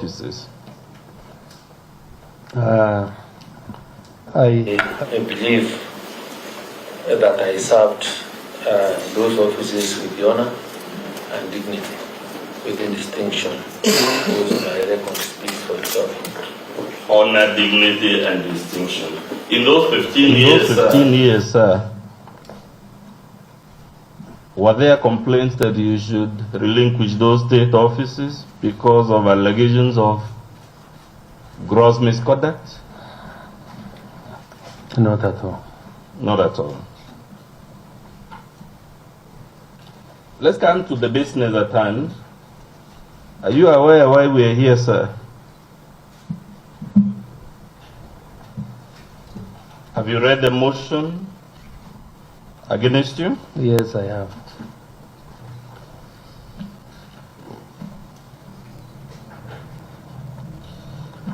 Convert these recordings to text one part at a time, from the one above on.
offices? I believe that I served those offices with honor and dignity, with distinction. Those my records speak for itself. Honor, dignity, and distinction. In those 15 years, sir, were there complaints that you should relinquish those state offices because of allegations of gross misconduct? Not at all. Not at all. Let's come to the business at hand. Are you aware why we are here, sir? Have you read the motion against you? Yes, I have.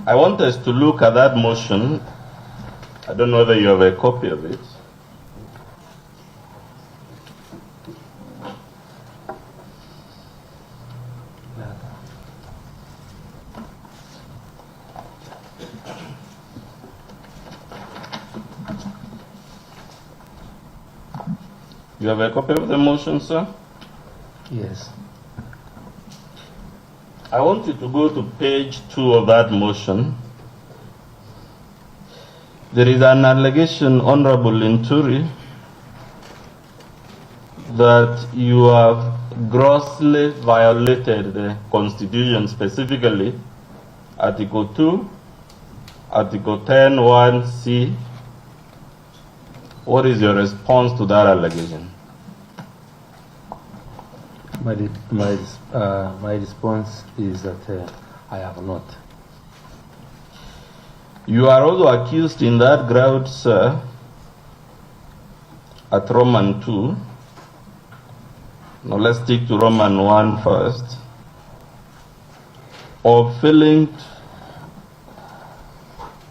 I want us to look at that motion. I don't know whether you have a copy of it. You have a copy of the motion, sir? Yes. I want you to go to page 2 of that motion. There is an allegation, Honorable Linturi, that you have grossly violated the Constitution, specifically Article 2, Article 10(1)(c). What is your response to that allegation? My response is that I have not. You are also accused in that ground, sir, at Roman 2. Now let's stick to Roman 1 first. Of failing,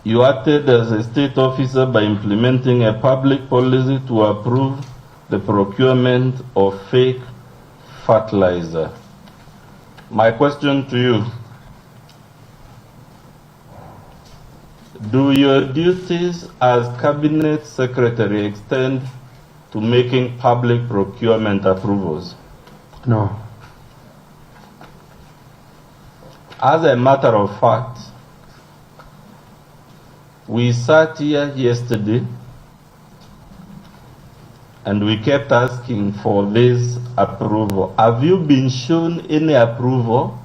you acted as a state officer by implementing a public policy to approve the procurement of fake fertilizer. My question to you, do your duties as cabinet secretary extend to making public procurement approvals? No. As a matter of fact, we sat here yesterday and we kept asking for this approval. Have you been shown any approval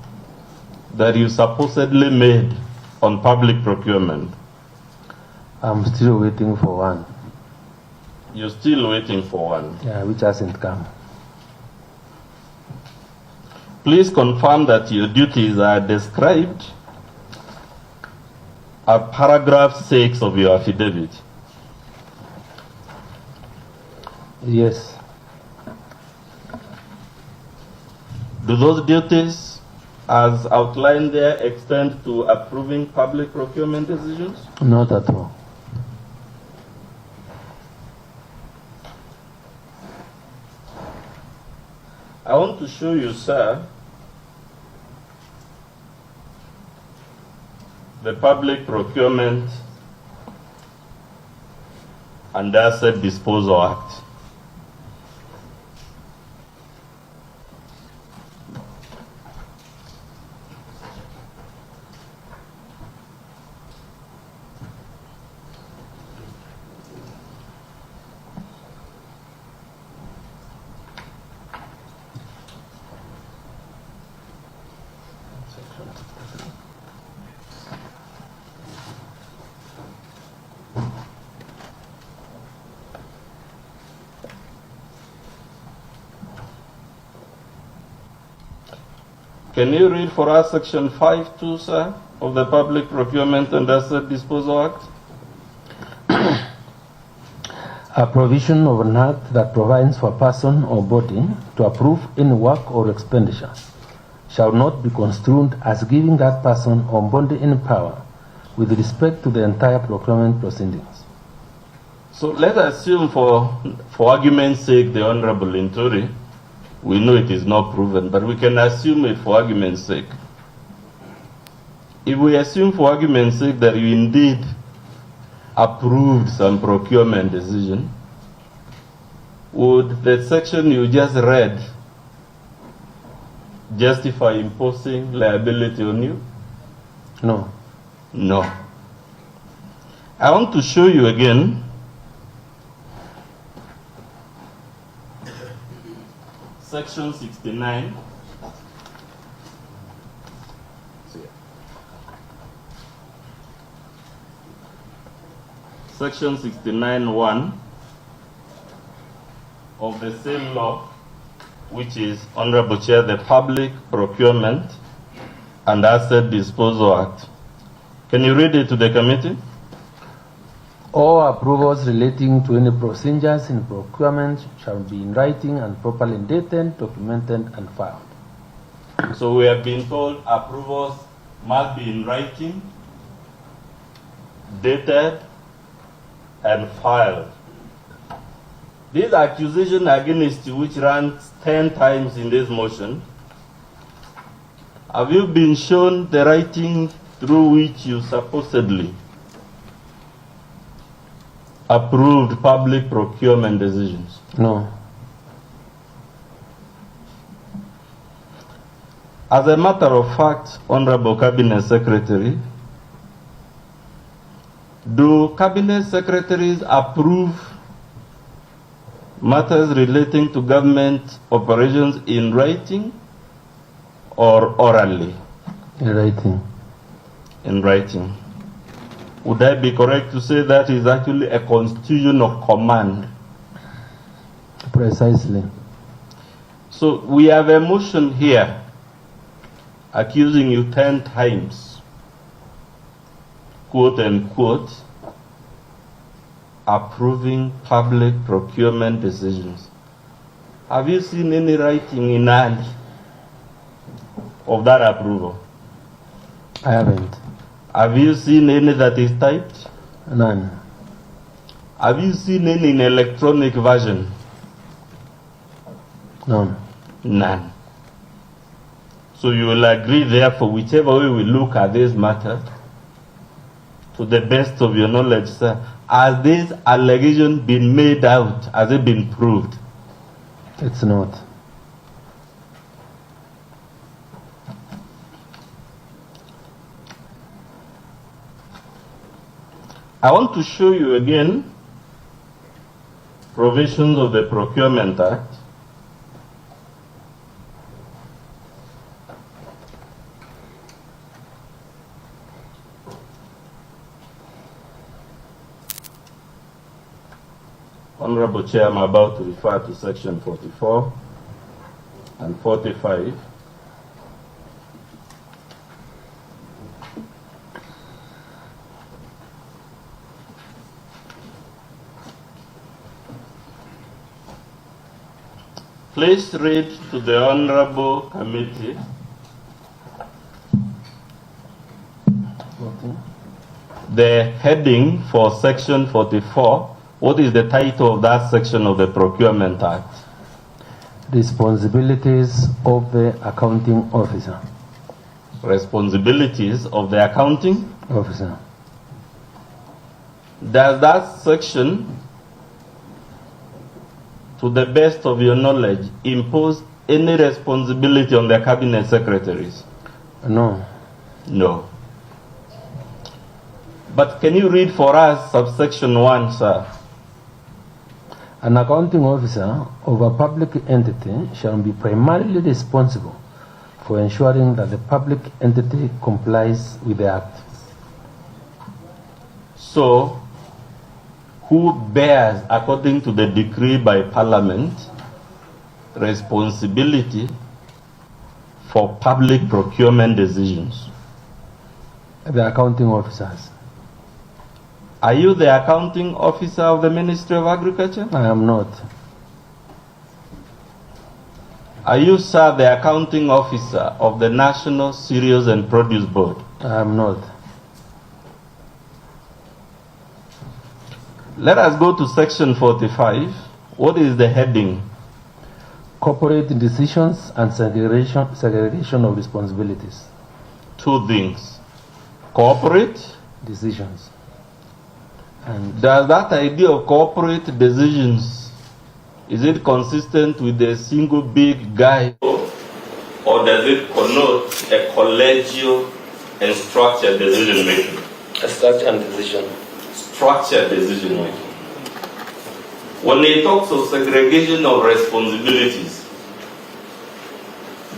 that you supposedly made on public procurement? I'm still waiting for one. You're still waiting for one? Yeah, which hasn't come. Please confirm that your duties are described at paragraph 6 of your affidavit. Yes. Do those duties, as outlined there, extend to approving public procurement decisions? Not at all. I want to show you, sir, the Public Procurement and Asset Disposal Act. Can you read for us section 5(2), sir, of the Public Procurement and Asset Disposal Act? A provision of an act that provides for a person or body to approve any work or expenditure shall not be construed as giving that person or body any power with respect to the entire procurement proceedings. So let us assume for argument's sake, the Honorable Linturi, we know it is not proven, but we can assume it for argument's sake. if we assume for argument's sake that you indeed approved some procurement decision, would the section you just read justify imposing liability on you? No. No. I want to show you again section 69. Section 69(1) of the same law, which is, Honorable Chair, the Public Procurement and Asset Disposal Act. Can you read it to the committee? All approvals relating to any procedures in procurement shall be in writing and properly dated, documented, and filed. So we have been told approvals must be in writing, dated, and filed. This accusation against you, which runs 10 times in this motion, have you been shown the writing through which you supposedly approved public procurement decisions? No. As a matter of fact, Honorable Cabinet Secretary, do Cabinet Secretaries approve matters relating to government operations in writing or orally? In writing. In writing. Would I be correct to say that is actually a constitution of command? Precisely. So we have a motion here accusing you 10 times, quote unquote, approving public procurement decisions. Have you seen any writing in Ali of that approval? I haven't. Have you seen any that is typed? None. Have you seen any in electronic version? None. None. So you will agree, therefore, whichever way we look at this matter, to the best of your knowledge, sir, has this allegation been made out? Has it been proved? It's not. I want to show you again provisions of the Procurement Act. Honorable Chair, I'm about to refer to section 44 and 45. Please read to the Honorable Committee the heading for section 44. What is the title of that section of the Procurement Act? Responsibilities of the accounting officer. Responsibilities of the accounting Officer. Does that section, to the best of your knowledge, impose any responsibility on the Cabinet Secretaries? No. No. But can you read for us subsection 1, sir? An accounting officer of a public entity shall be primarily responsible for ensuring that the public entity complies with the Act. So, who bears, according to the decree by Parliament, responsibility for public procurement decisions? The accounting officers. Are you the accounting officer of the Ministry of Agriculture? I am not. Are you, sir, the accounting officer of the National Cereals and Produce Board? I am not. Let us go to section 45. What is the heading? Corporate decisions and segregation of responsibilities. Two things. corporate decisions. And Does that idea of corporate decisions, is it consistent with a single big guy? Or does it connote a collegial and structured decision making? A structured decision. Structured decision making. When he talks of segregation of responsibilities,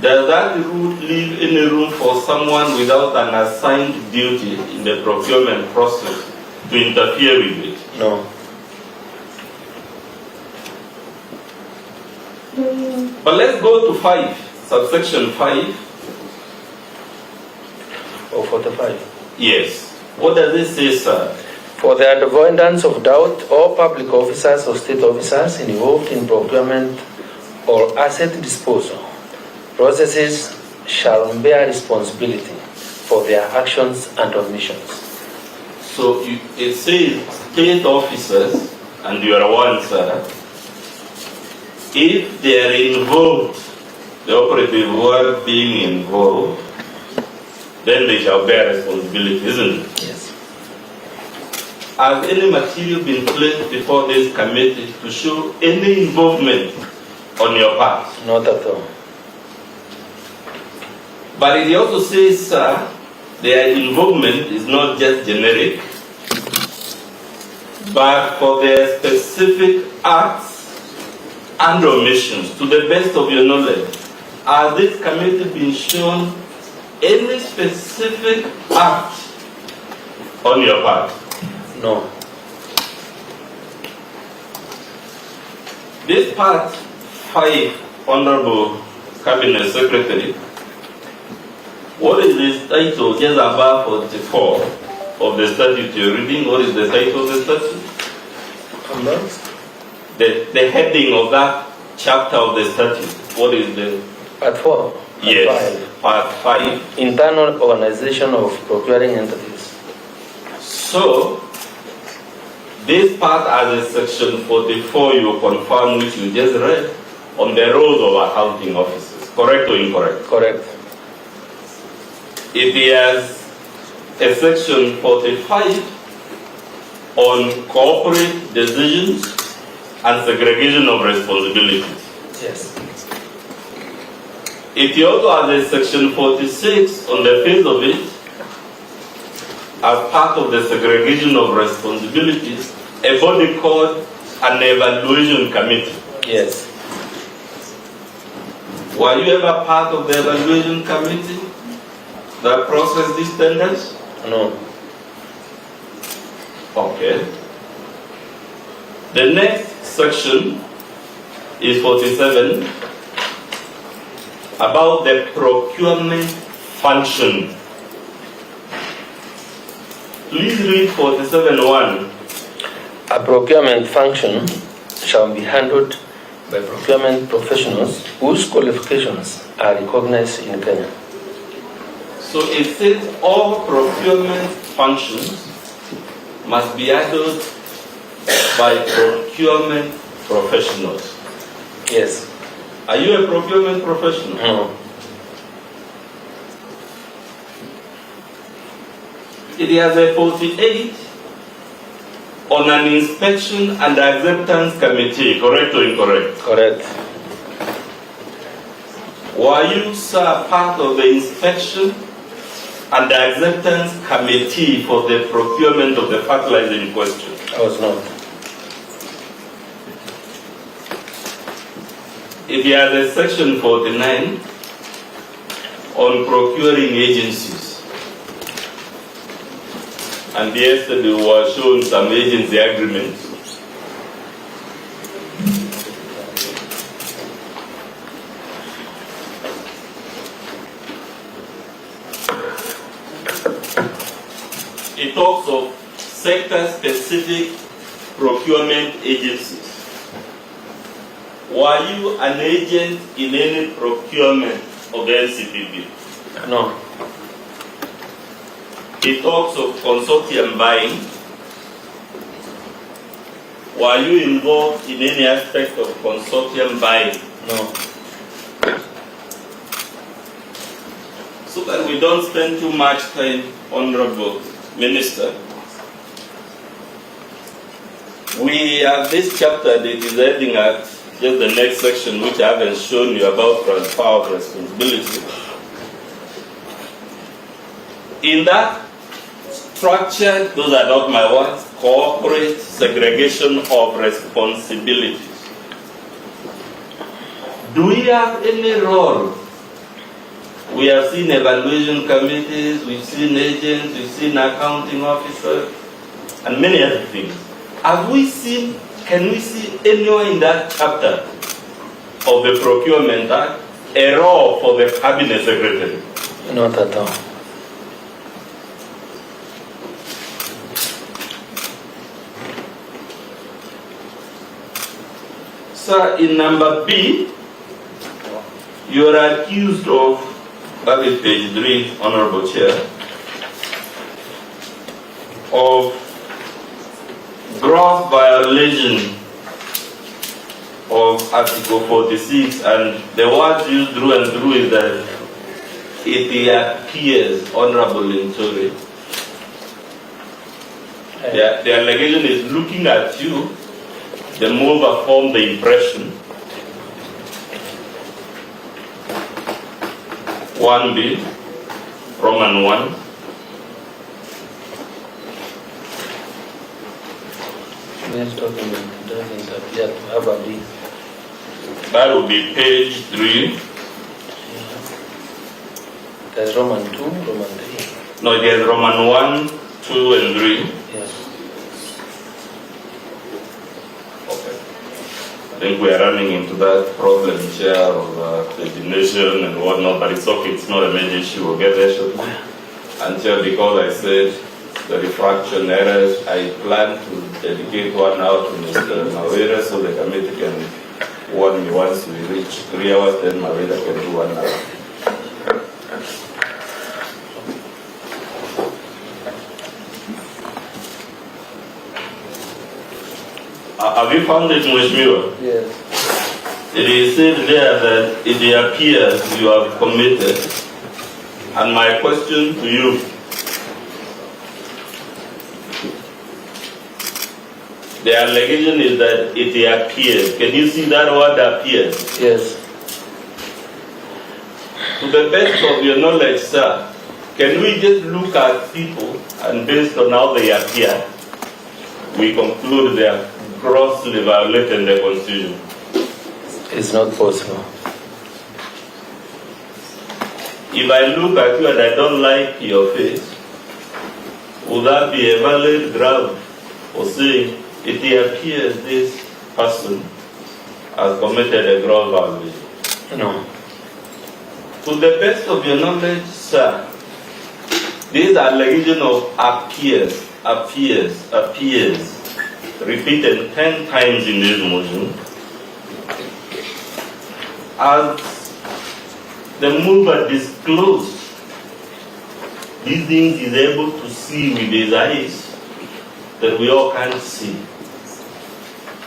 does that rule leave any room for someone without an assigned duty in the procurement process to interfere with it? No. But let's go to 5, subsection 5. Or 45. Yes. What does it say, sir? For the avoidance of doubt, all public officers or state officers involved in procurement or asset disposal processes shall bear responsibility for their actions and omissions. So it says state officers, and you are one, sir, if they are involved, the operative word being involved, then they shall bear responsibility, isn't it? Yes. Has any material been placed before this committee to show any involvement on your part? Not at all. But it also says, sir, their involvement is not just generic, but for their specific acts and omissions, to the best of your knowledge. Has this committee been shown any specific act on your part? No. This part 5, Honorable Cabinet Secretary, what is this title just above 44 of the statute you're reading? What is the title of the statute? The heading of that chapter of the statute. What is the... Part 4. Yes, part 5. Internal organization of procuring entities. So, this part as a section 44 you confirm, which you just read, on the roles of accounting officers. Correct or incorrect? Correct. It has a section 45 on corporate decisions and segregation of responsibilities. Yes. It also has a section 46 on the face of it, as part of the segregation of responsibilities, a body called an evaluation committee. Yes. Were you ever part of the evaluation committee that processed these tenders? No. Okay. The next section is 47, about the procurement function. Please read 47.1. A procurement function shall be handled by procurement professionals whose qualifications are recognized in Kenya. So it says all procurement functions must be handled by procurement professionals. Yes. Are you a procurement professional? No. It has a 48 on an inspection and acceptance committee, correct or incorrect? Correct. Were you, sir, part of the inspection and the acceptance committee for the procurement of the fertilizer in question? I was not. It has a section 49 on procuring agencies. And yesterday we were shown some agency agreements. It talks of sector-specific procurement agencies. Were you an agent in any procurement of the NCPB? No. It talks of consortium buying. Were you involved in any aspect of consortium buying? No. So that we we don't spend too much time, Honorable Minister, we have this chapter that is heading at just the next section, which I haven't shown you, about transfer of responsibility. In that structure, those are not my words, corporate segregation of responsibilities. Do we have any role? We have seen evaluation committees, we've seen agents, we've seen accounting officers, and many other things. Have we seen, can we see anywhere in that chapter of the Procurement Act a role for the Cabinet Secretary? Not at all. Sir, in number B, you are accused of, that is page 3, Honorable Chair, of gross violation of Article 46, and the words used through and through is that it appears, Honorable Linturi'S. The allegation is looking at you, the mover formed the impression. 1B, Roman 1. This document doesn't appear to have a B. That would be page 3. There's Roman 2, Roman 3. No, there's Roman 1, 2, and 3. Yes. Okay. I think we are running into that problem, Chair, of pagination and whatnot, but it's okay, it's not a major issue. We'll get there shortly. And Chair, because I said the refraction errors, I plan to dedicate 1 hour to Mr. Mawera so the committee can warn me once we reach 3 hours, then Mawera can do 1 hour. Have you found it, Mheshimiwa? Yes. It is said there that it appears you have committed. And my question to you, the allegation is that it appears. Can you see that word appears? Yes. To the best of your knowledge, sir, can we just look at people and based on how they appear, we conclude they are grossly violating the Constitution? It's not possible. If I look at you and I don't like your face, would that be a valid ground for saying it appears this person has committed a gross violation? No. To the best of your knowledge, sir, this allegation of appears, repeated 10 times in this motion, as the mover disclosed these things is able to see with his eyes that we all can't see.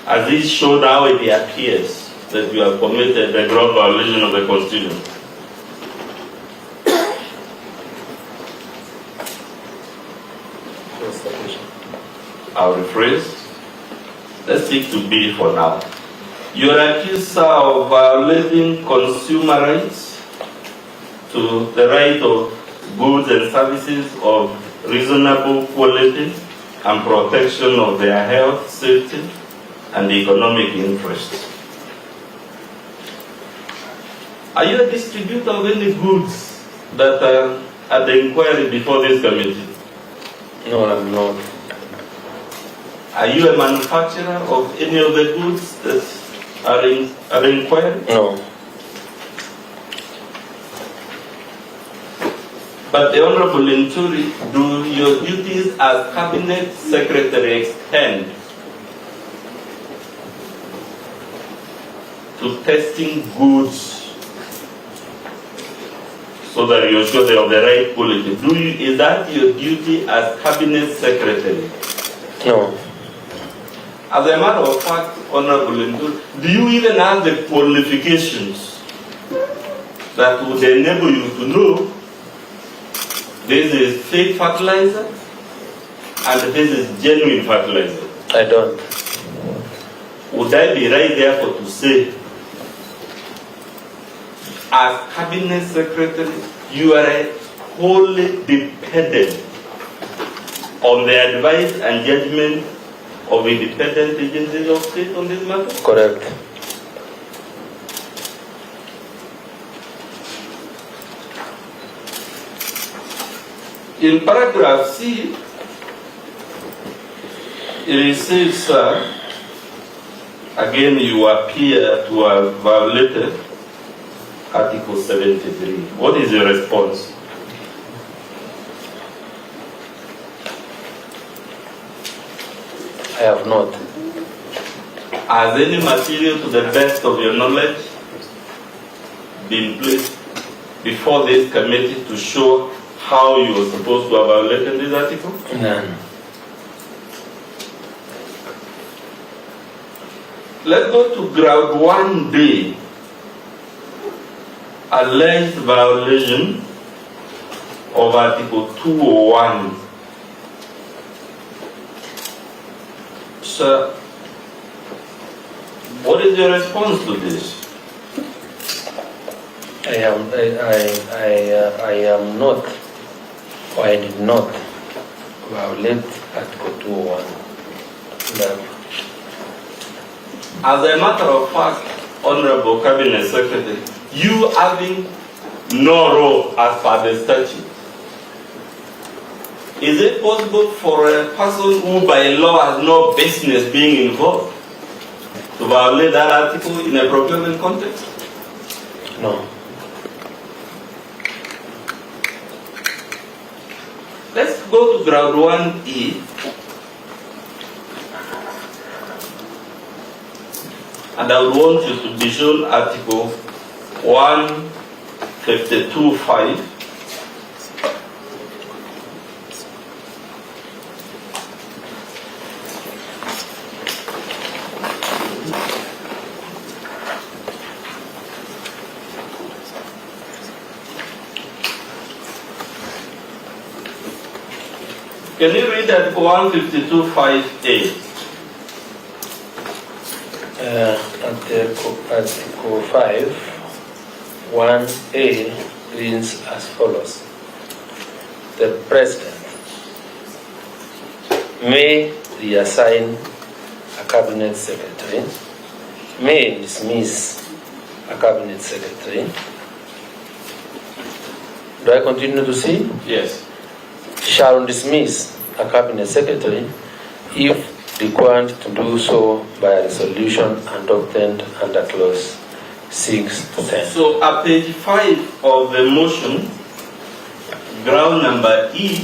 As it showed how it appears that you have committed a gross violation of the Constitution. I'll rephrase. Let's stick to B for now. You are accused, sir, of violating consumer rights to the right of goods and services of reasonable quality and protection of their health, safety, and economic interests. Are you a distributor of any goods that are at the inquiry before this committee? No, I'm not. Are you a manufacturer of any of the goods that are in inquiry? No. But the Honorable Linturi, do your duties as Cabinet Secretary extend to testing goods so that you're sure they're of the right quality? Is that your duty as Cabinet Secretary? No. As a matter of fact, Honorable Linturi, do you even have the qualifications that would enable you to know this is fake fertilizer and this is genuine fertilizer? I don't. Would I be right therefore to say, as Cabinet Secretary, you are wholly dependent on the advice and judgment of independent agencies of state on this matter? Correct. In paragraph C, it says, sir, again you appear to have violated Article 73. What is your response? I have not. Has any material to the best of your knowledge been placed before this committee to show how you were supposed to have violated this article? None. Let's go to ground 1B. Alleged violation of Article 201. Sir, what is your response to this? I am not, or I did not violate Article 201. No. As a matter of fact, Honorable Cabinet Secretary, you having no role as per the statute, is it possible for a person who by law has no business being involved to violate that article in a procurement context? No. Let's go to ground 1E. And I would want you to be shown Article 152(5). Can you read Article 152(5)(a)? Article 5, 1A reads as follows. The President may reassign a Cabinet Secretary, may dismiss a Cabinet Secretary. Do I continue to see? Yes. Shall dismiss a Cabinet Secretary if required to do so by a resolution adopted under clause 6 to 10. So at page 5 of the motion, ground number E,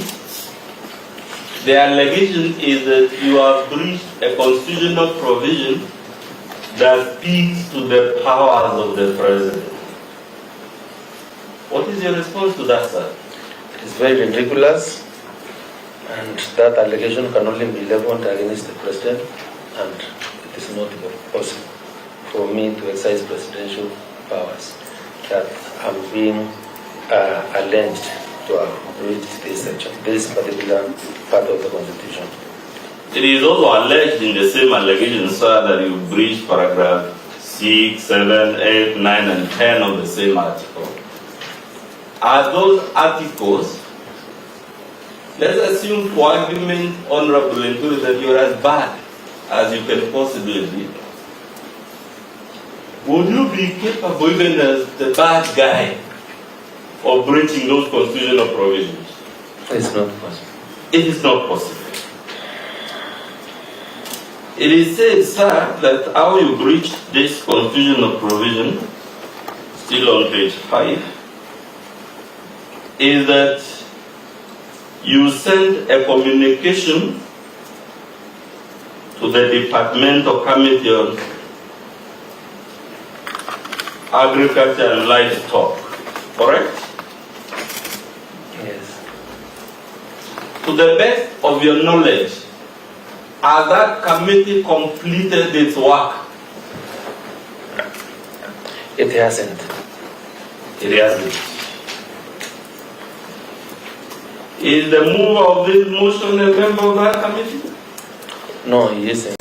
the allegation is that you have breached a constitutional provision that speaks to the powers of the President. What is your response to that, sir? It's very ridiculous, and that allegation can only be leveled against the President, and it is not possible for me to exercise presidential powers that I'm being alleged to have breached this section, this particular part of the Constitution. It is also alleged in the same allegation, sir, that you breached paragraph 6, 7, 8, 9, and 10 of the same article. Are those articles, let's assume for argument, Honorable Linturi'S, that you're as bad as you can possibly be. Would you be capable, even as the bad guy, of breaching those constitutional provisions? It's not possible. It is not possible. It is said, sir, that how you breach this constitutional provision, still on page 5, is that you send a communication to the Departmental Committee on Agriculture and Livestock, correct? Yes. To the best of your knowledge, has that committee completed its work? It hasn't. It hasn't. Is the mover of this motion a member of that committee? No, he isn't.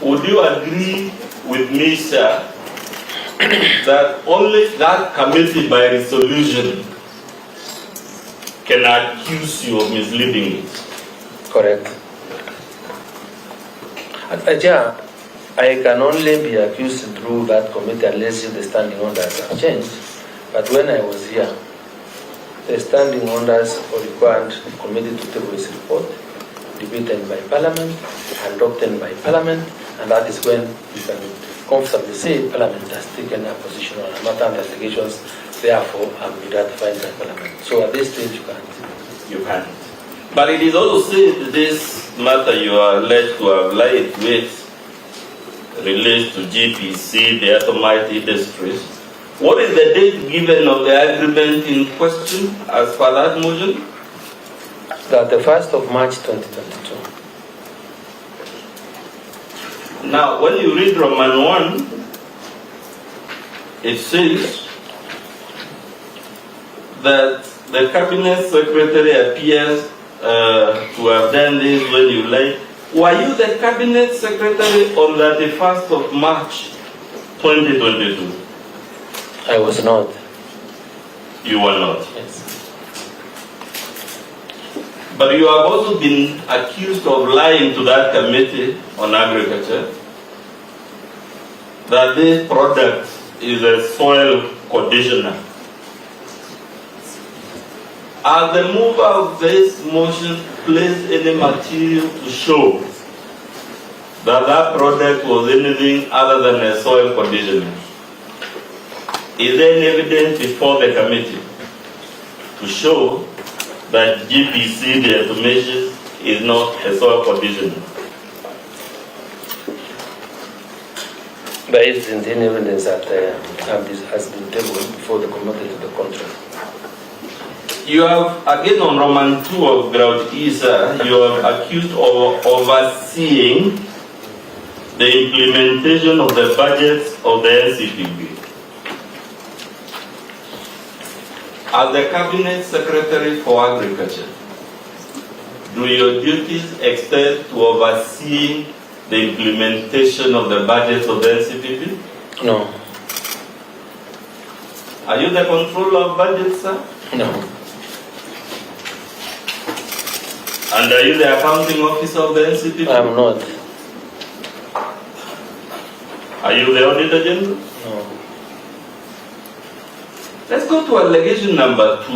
Would you agree with me, sir, that only that committee by resolution can accuse you of misleading it? Correct. Yeah, I can only be accused through that committee unless the standing orders have changed. But when I was here, the standing orders required the committee to table its report, debated by Parliament, adopted by Parliament, and that is when you can comfortably say Parliament has taken a position on a matter investigations, therefore I'm ratified by Parliament. So at this stage you can't. You can't. But it is also said this matter you are alleged to have lied with relates to GPC, the Atomite Industries. What is the date given of the agreement in question as per that motion? That the 1st of March 2022. Now, when you read Roman 1, it says that the cabinet secretary appears to have done this when you like. Were you the cabinet secretary on the 1st of March 2022? I was not. You were not. Yes. But you have also been accused of lying to that committee on agriculture that this product is a soil conditioner. Has the mover of this motion placed any material to show that that product was anything other than a soil conditioner? Is there any evidence before the committee to show that GPC, the automation, is not a soil conditioner? There isn't any evidence that has been tabled before the committee to the contrary. You have, again on Roman 2 of Ground Isa, you are accused of overseeing the implementation of the budgets of the NCPB. As the Cabinet Secretary for Agriculture, do your duties extend to overseeing the implementation of the budgets of the NCPB? No. Are you the controller of budgets, sir? No. And are you the accounting officer of the NCPB? I'm not. Are you the Auditor General? No. Let's go to allegation number 2.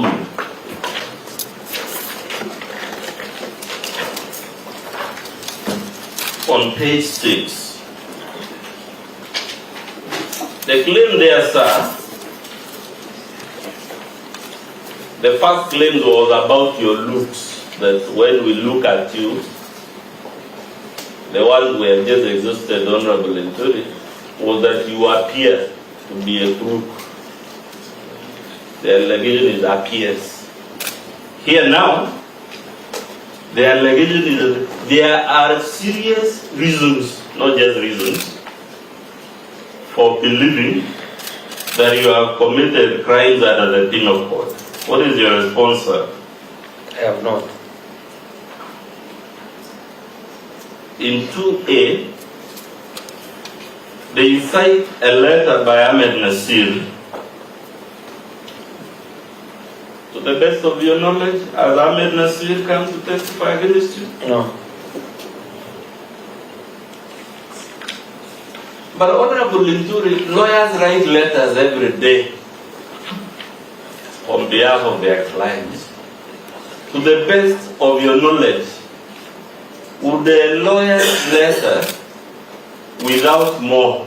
On page 6. The claim there, sir, the first claim was about your looks. That when we look at you, the one we have just exhausted, Honorable Linturi'S, was that you appear to be a crook. The allegation is appears. Here now, the allegation is that there are serious reasons, not just reasons, for believing that you have committed crimes under the penal code. What is your response, sir? I have not. In 2A, they cite a letter by Ahmed Nasir. To the best of your knowledge, has Ahmed Nasir come to testify against you? No. But Honorable Linturi'S, lawyers write letters every day on behalf of their clients. To the best of your knowledge, would a lawyer's letter without more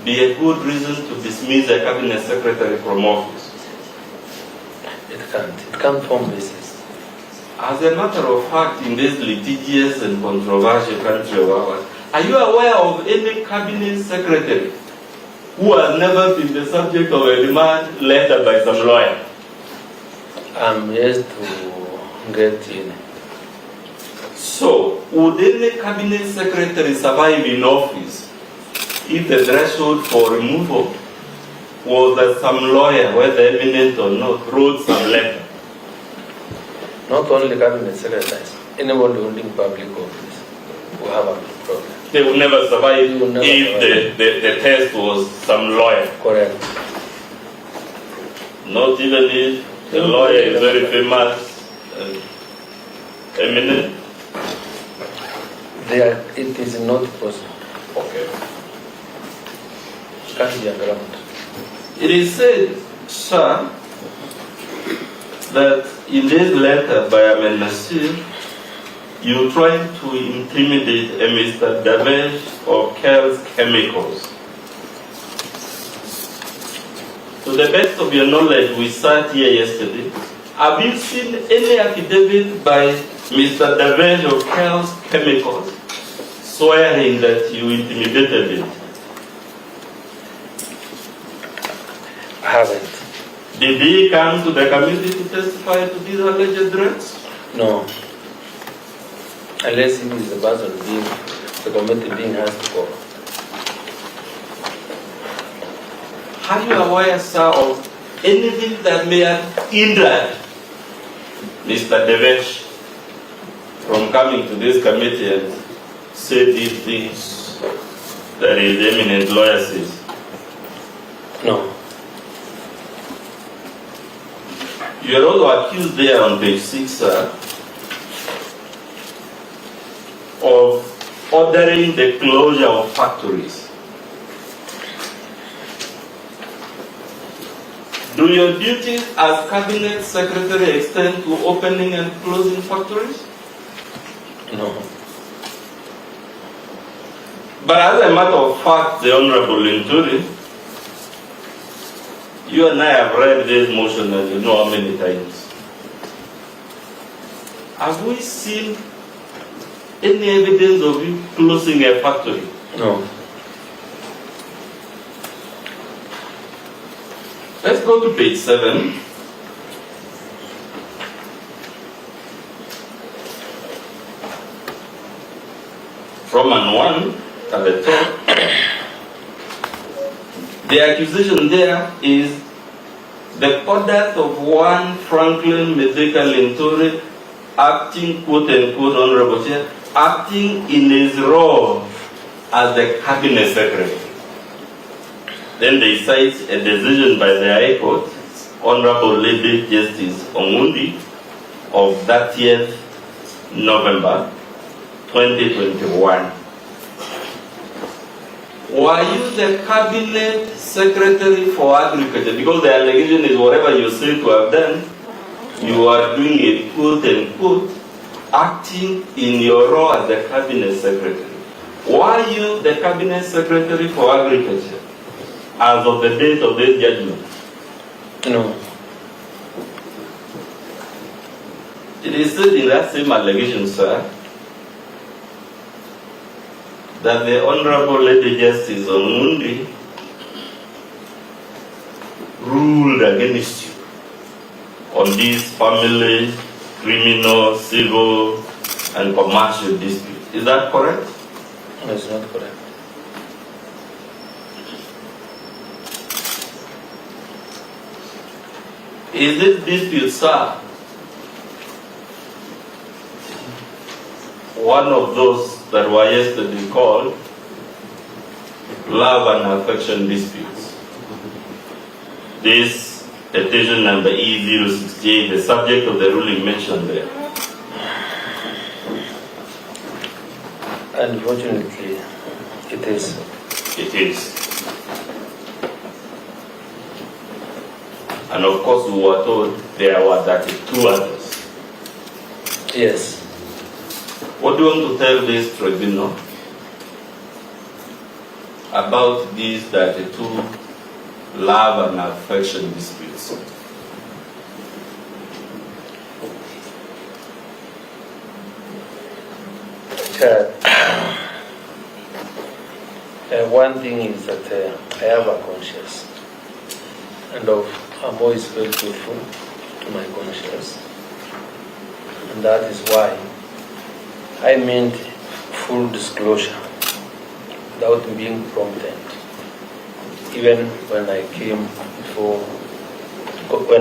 be a good reason to dismiss a cabinet secretary from office? It can't. It can't form basis. As a matter of fact, in this litigious and controversial country of ours, are you aware of any cabinet secretary who has never been the subject of a demand letter by some lawyer? I'm yet to get in. So, would any cabinet secretary survive in office if the threshold for removal was that some lawyer, whether eminent or not, wrote some letter. Not only cabinet secretaries, anybody holding public office will have a problem. They will never survive They will never if the test was some lawyer. Correct. Not even if the lawyer is very famous and eminent. It is not possible. Okay. It can't be around. It is said, sir, that in this letter by Ahmed Nasir, you tried to intimidate a Mr. Davesh of Kel's Chemicals. To the best of your knowledge, we sat here yesterday. Have you seen any affidavit by Mr. Davesh of Kel's Chemicals swearing that you intimidated him? I haven't. Did he come to the committee to testify to these alleged threats? No. Unless he is the person the committee being asked for. Are you aware, sir, of anything that may have hindered Mr. Devesh from coming to this committee and say these things that his eminent lawyer says? No. You are also accused there on page 6, sir, of ordering the closure of factories. Do your duties as cabinet secretary extend to opening and closing factories? No. But as a matter of fact, the Honorable Linturi, you and I have read this motion and you know how many times. Have we seen any evidence of you closing a factory? No. Let's go to page 7. From and 1 at the top. The accusation there is the conduct of one Franklin Mithika Linturi acting, quote unquote, Honorable Chair, acting in his role as the cabinet secretary. Then they cite a decision by the High Court, Honorable Lady Justice Omundi, of 30th November 2021. Were you the cabinet secretary for agriculture? Because the allegation is whatever you say to have done, you are doing it, quote unquote, acting in your role as the cabinet secretary. Were you the cabinet secretary for agriculture as of the date of this judgment? No. It is said in that same allegation, sir, that the Honorable Lady Justice Omundi ruled against you on these family, criminal, civil, and commercial disputes. Is that correct? That's not correct. Is this dispute, sir, one of those that were yesterday called love and affection disputes? This petition number E068, the subject of the ruling mentioned there. Unfortunately, it is. It is. And of course, we were told there were 32 others. Yes. What do you want to tell this tribunal about these 32 love and affection disputes? One thing is that I have a conscience, and I'm always very faithful to my conscience, and that is why I meant full disclosure without being prompted. even when I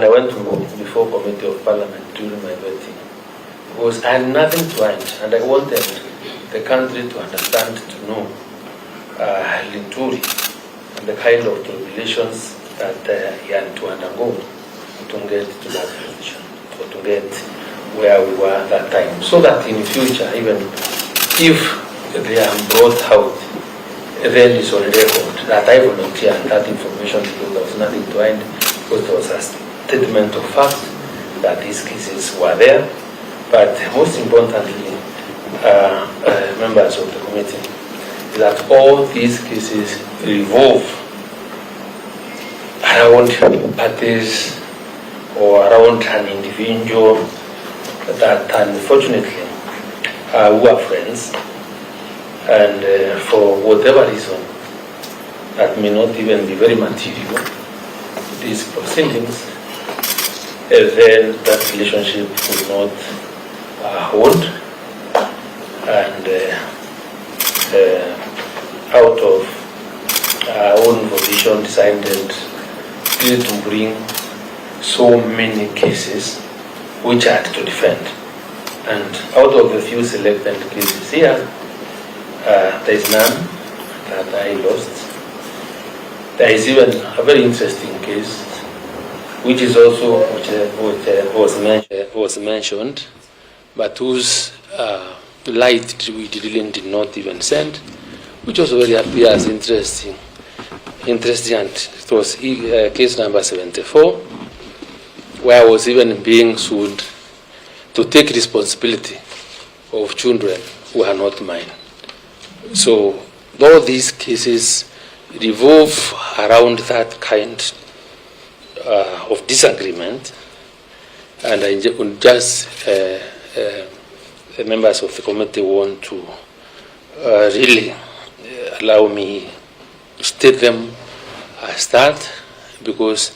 went before Committee of Parliament during my vetting, because I had nothing to hide, and I wanted the country to understand, to know Linturi and the kind of tribulations that he had to undergo to get to that position, or to get where we were at that time, so that in the future, even if they are brought out, then it's on record that I volunteered that information because there was nothing to hide, because there was a statement of fact that these cases were there. But most importantly, members of the committee, that all these cases revolve around parties or around an individual that unfortunately who are friends, and for whatever reason that may not even be very material, these proceedings, then that relationship will not hold, and out of our own volition decided to bring so many cases which I had to defend. And out of the few selected cases here, there is none that I lost. There is even a very interesting case, which is also was mentioned, but whose light we did not even send, which also really appears interesting. And it was case number 74, where I was even being sued to take responsibility of children who are not mine. So all these cases revolve around that kind of disagreement, and I would just the members of the committee want to really allow me to state them as that, because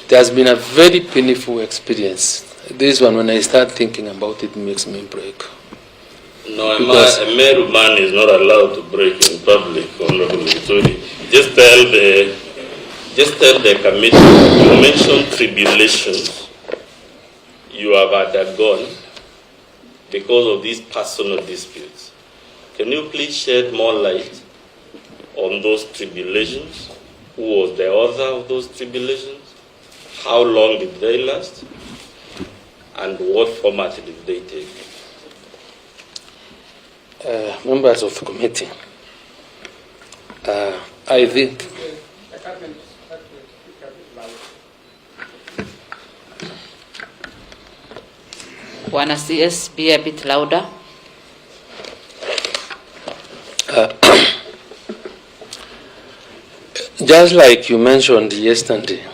it has been a very painful experience. This one, when I start thinking about it, makes me break. No, a mere man is not allowed to break in public, Honorable Linturi. Just tell the committee, you mentioned tribulations you have undergone because of these personal disputes. Can you please shed more light on those tribulations? Who was the author of those tribulations? How long did they last? And what format did they take? Members of the committee, I think Wanna see us be a bit louder? just like you mentioned yesterday,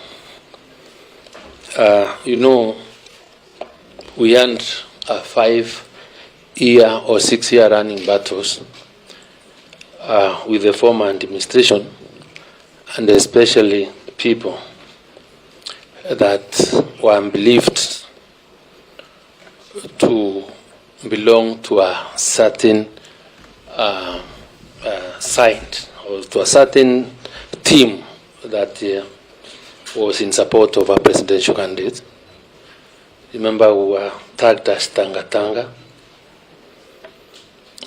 we had a 5-year or 6-year running battles with the former administration, and especially people that were believed to belong to a certain side or to a certain team that was in support of a presidential candidate. Remember, we were tagged as Tanga,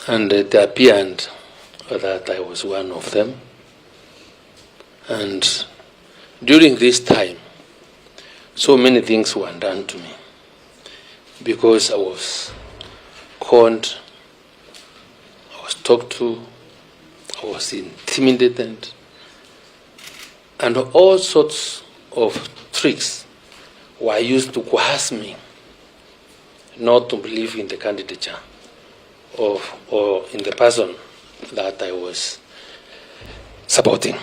and it appeared that I was one of them. And during this time, so many things were done to me, because I was conned, I was talked to, I was intimidated, and all sorts of tricks were used to coerce me not to believe in the candidature or in the person that I was supporting.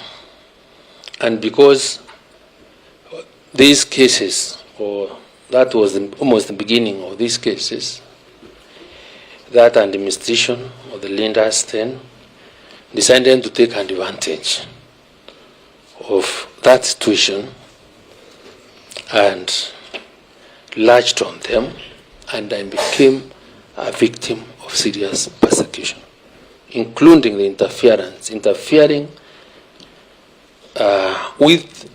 And because these cases, or that was almost the beginning of these cases, that administration or the Linturi'S then decided to take advantage of that situation and latched on them, and I became a victim of serious persecution, including the interfering with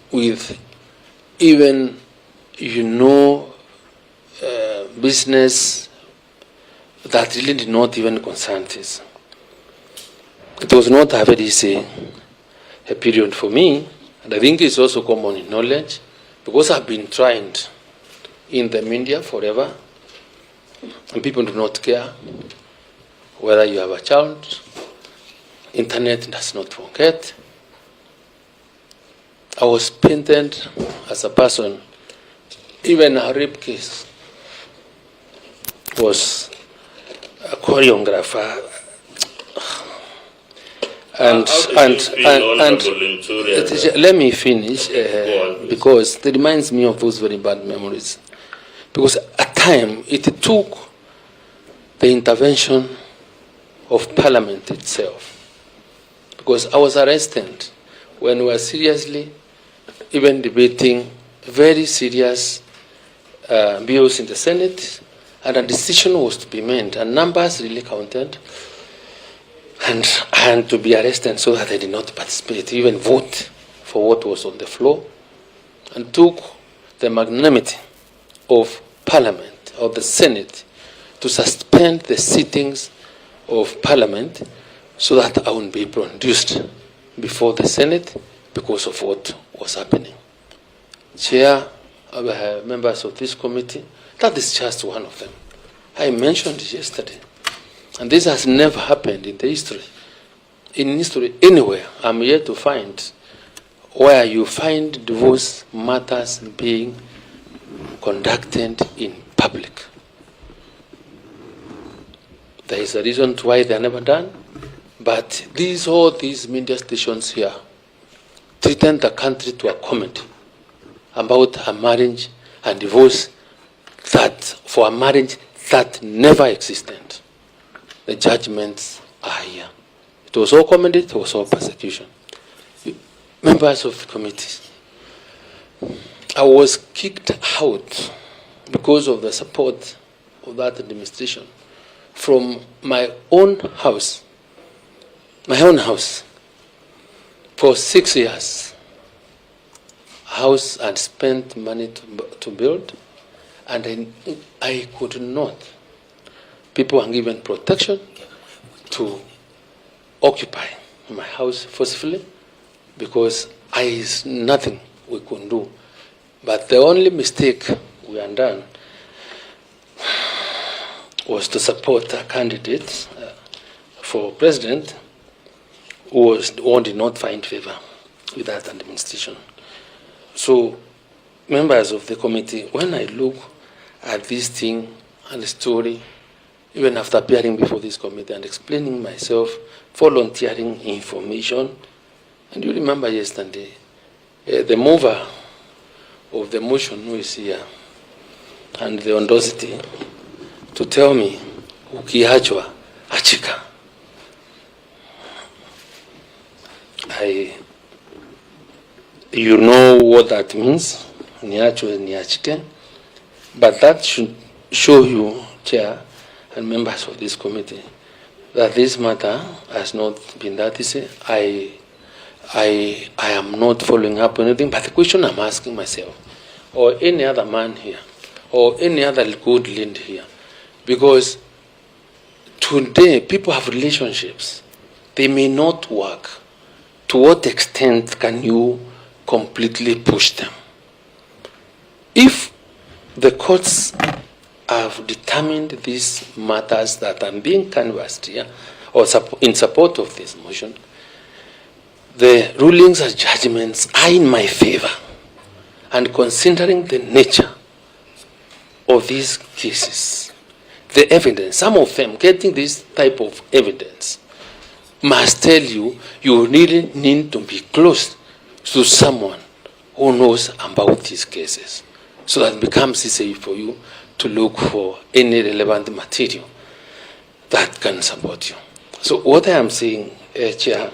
even, business that really did not even concern this. It was not a very easy period for me, and I think it's also common in knowledge, because I've been trained in the media forever, and people do not care whether you have a child. Internet does not forget. I was painted as a person. Even a rape case was a choreographer. And let me finish because it reminds me of those very bad memories. Because at time it took the intervention of Parliament itself. Because I was arrested when we were seriously even debating very serious bills in the Senate, and a decision was to be made, and numbers really counted, and to be arrested so that they did not participate, even vote for what was on the floor, and took the magnanimity of Parliament, of the Senate, to suspend the sittings of Parliament so that I wouldn't be produced before the Senate because of what was happening. Chair, members of this committee, that is just one of them. I mentioned it yesterday. And this has never happened in the history. In history, anywhere, I'm here to find where you find divorce matters being conducted in public. There is a reason why they are never done, but all these media stations here threaten the country to a comedy about a marriage and divorce for a marriage that never existed. The judgments are here. It was all comedy, it was all persecution. Members of the committees, I was kicked out because of the support of that administration from my own house. My own house. For 6 years. A house I'd spent money to build, and I could not. People were given protection to occupy my house forcefully because is nothing we could do. But the only mistake we had done was to support a candidate for president who did not find favor with that administration. So, members of the committee, when I look at this thing and the story, even after appearing before this committee and explaining myself, volunteering information, and you remember yesterday, the mover of the motion who is here, and the audacity to tell me, ukiachwa, achika. You know what that means, niachwe, niachike, but that should show you, Chair, and members of this committee, that this matter has not been that easy. I am not following up on anything, but the question I'm asking myself, or any other man here, or any other good lead here, because today people have relationships. They may not work. To what extent can you completely push them? If the courts have determined these matters that are being canvassed here, or in support of this motion, the rulings and judgments are in my favor. And considering the nature of these cases, the evidence, some of them getting this type of evidence, must tell you, you really need to be close to someone who knows about these cases, so that it becomes easy for you to look for any relevant material that can support you. So what I am saying, Chair,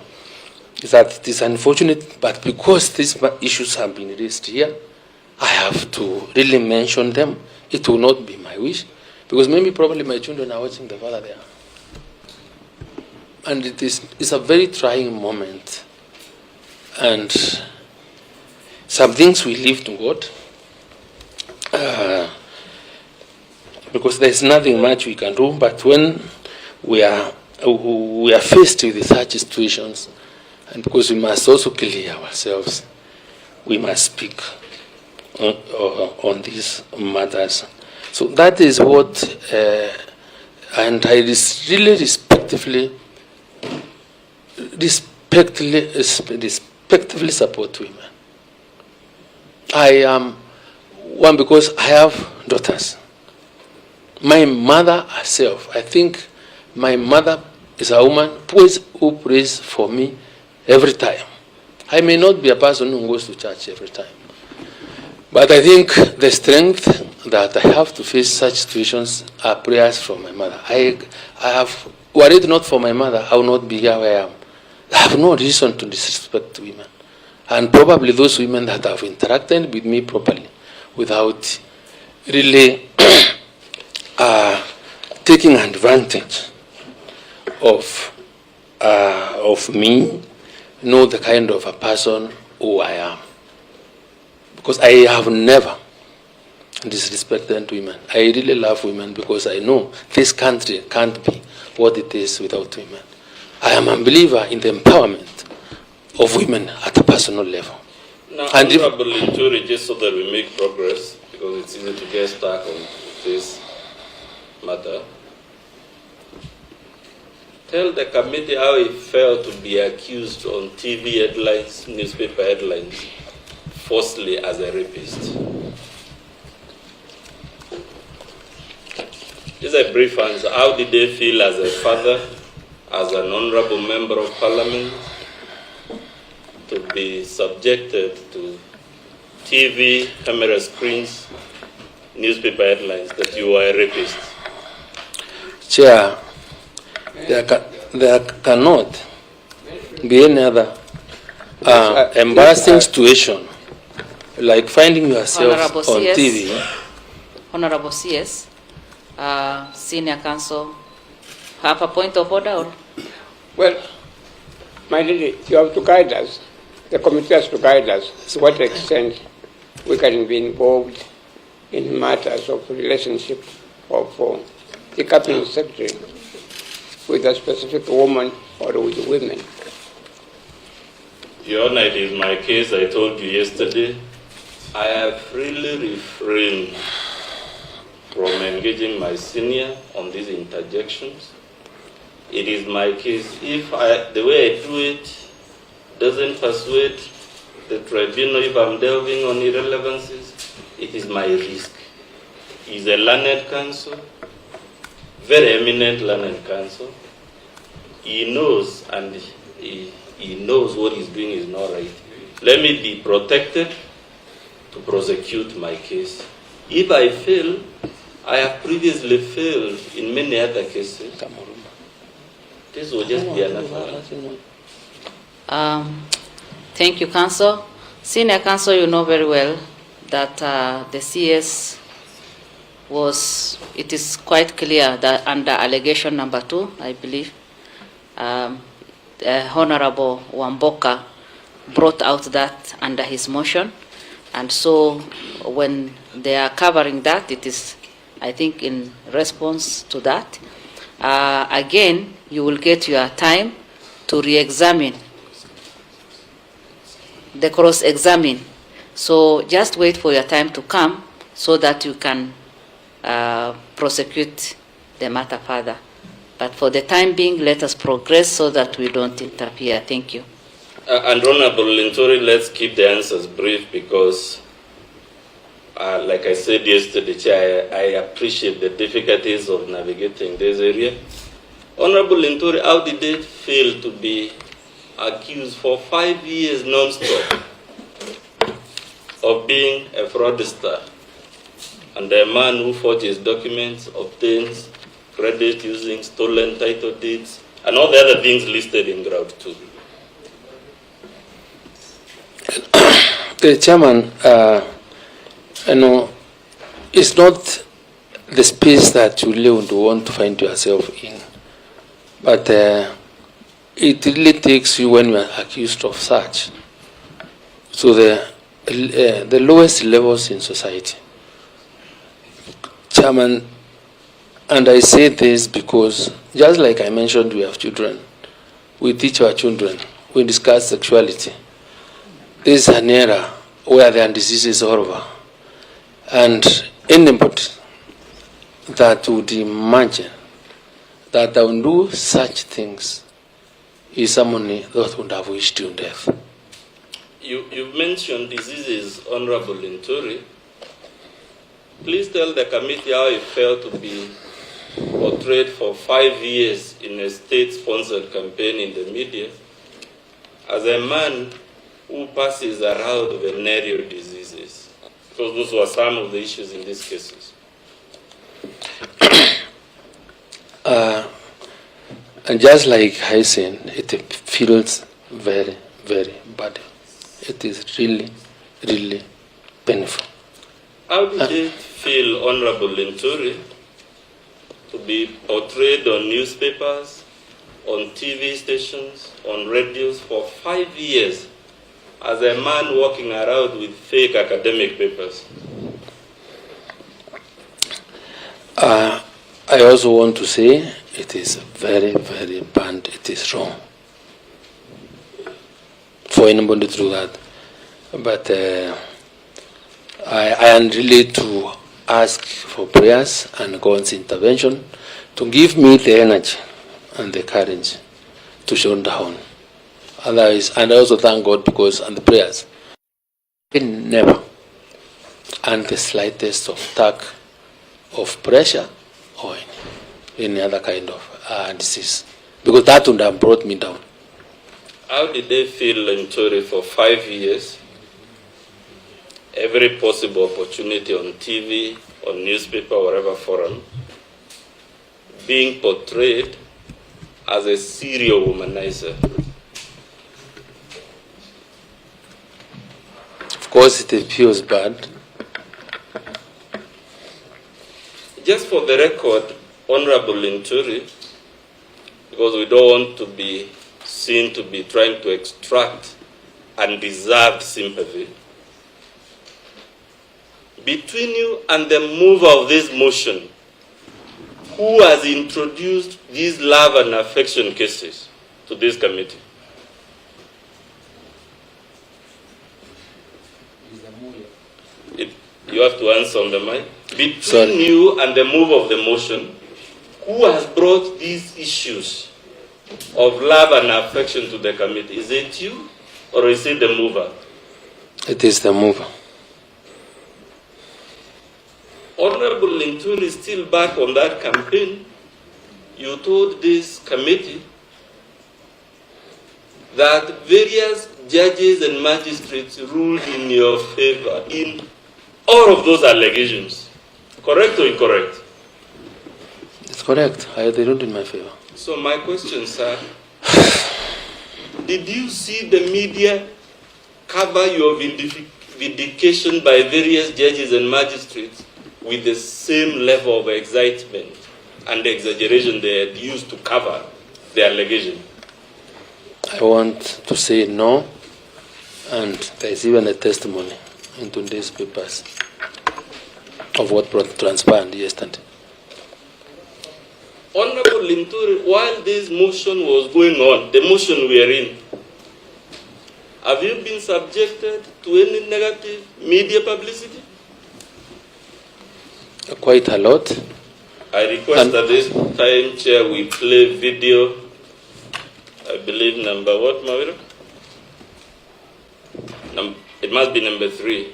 is that it is unfortunate, but because these issues have been raised here, I have to really mention them. It will not be my wish, because maybe probably my children are watching the father there. And it's a very trying moment. And some things we leave to God, because there's nothing much we can do. But when we are faced with such situations, and because we must also clear ourselves, we must speak on these matters. So that is what, and I really respectfully support women. I am one because I have daughters. My mother herself, I think my mother is a woman who prays for me every time. I may not be a person who goes to church every time, but I think the strength that I have to face such situations are prayers from my mother. I have, were it not for my mother, I would not be here where I am. I have no reason to disrespect women. And probably those women that have interacted with me properly without really taking advantage of me, know the kind of a person who I am. Because I have never disrespected women. I really love women because I know this country can't be what it is without women. I am a believer in the empowerment of women at a personal level. Now, Honorable Linturi, just so that we make progress, because it's easy to get stuck on this matter, tell the committee how it felt to be accused on TV headlines, newspaper headlines, falsely as a rapist. Just a brief answer. How did they feel as a father, as an honorable member of parliament, to be subjected to TV, camera screens, newspaper headlines that you are a rapist? Chair, there cannot be any other embarrassing situation like finding yourself Honorable on CS. TV. Honorable CS, Senior Counsel, have a point of order? Or? Well, my lady, you have to guide us. The committee has to guide us to what extent we can be involved in matters of relationship of the cabinet secretary with a specific woman or with women. Your Honor, it is my case. I told you yesterday, I have really refrained from engaging my senior on these interjections. It is my case. If the way I do it doesn't persuade the tribunal, if I'm delving on irrelevancies, it is my risk. He's a learned counsel, very eminent learned counsel. He knows, and he knows what he's doing is not right. Let me be protected to prosecute my case. If I fail, I have previously failed in many other cases. This will just be another. Thank you, Counsel. Senior Counsel, you know very well that the CS it is quite clear that under allegation number 2, I believe, Honorable Wamboka brought out that under his motion. And so when they are covering that, it is, I think, in response to that. Again, you will get your time to re-examine, the cross-examine. So just wait for your time to come so that you can prosecute the matter further. But for the time being, let us progress so that we don't interfere. Thank you. And Honorable Linturi, let's keep the answers brief because, like I said yesterday, Chair, I appreciate the difficulties of navigating this area. Honorable Linturi, how did it feel to be accused for 5 years non-stop of being a fraudster and a man who forges documents, obtains credit using stolen title deeds, and all the other things listed in Ground 2? The Chairman, it's not the space that you really would want to find yourself in, but it really takes you when you are accused of such. So the the lowest levels in society. Chairman, and I say this because, just like I mentioned, we have children. We teach our children. We discuss sexuality. This is an era where there are diseases all over. And anybody that would imagine that they will do such things is someone that would have wished you death. You've mentioned diseases, Honorable Linturi. Please tell the committee how it felt to be portrayed for 5 years in a state-sponsored campaign in the media as a man who passes around venereal diseases. Because those were some of the issues in these cases. And just like I said, it feels very, very bad. It is really, really painful. How did it feel, Honorable Linturi, to be portrayed on newspapers, on TV stations, on radios for 5 years as a man walking around with fake academic papers? I also want to say it is very, very bad. It is wrong for anybody to do that. But I am really to ask for prayers and God's intervention to give me the energy and the courage to shut down. Otherwise, and I also thank God because and the prayers can never and the slightest of attack of pressure or any other kind of disease, because that would have brought me down. How did they feel, Linturi, for 5 years? Every possible opportunity on TV, on newspaper, whatever forum, being portrayed as a serial womanizer. Of course, it feels bad. Just for the record, Honorable Linturi, because we don't want to be seen to be trying to extract undeserved sympathy, between you and the mover of this motion, who has introduced these love and affection cases to this committee? You have to answer on the mic. Between you and the mover of the motion, who has brought these issues of love and affection to the committee? Is it you or is it the mover? It is the mover. Honorable Linturi is still back on that campaign. You told this committee that various judges and magistrates ruled in your favor in all of those allegations. Correct or incorrect? It's correct. They ruled in my favor. So my question, sir, did you see the media cover your vindication by various judges and magistrates with the same level of excitement and exaggeration they had used to cover the allegation? I want to say no, and there is even a testimony in today's papers of what transpired yesterday. Honorable Linturi, while this motion was going on, the motion we are in, have you been subjected to any negative media publicity? Quite a lot. I request at this time, Chair, we play video, I believe number what, Mawira? It must be number 3.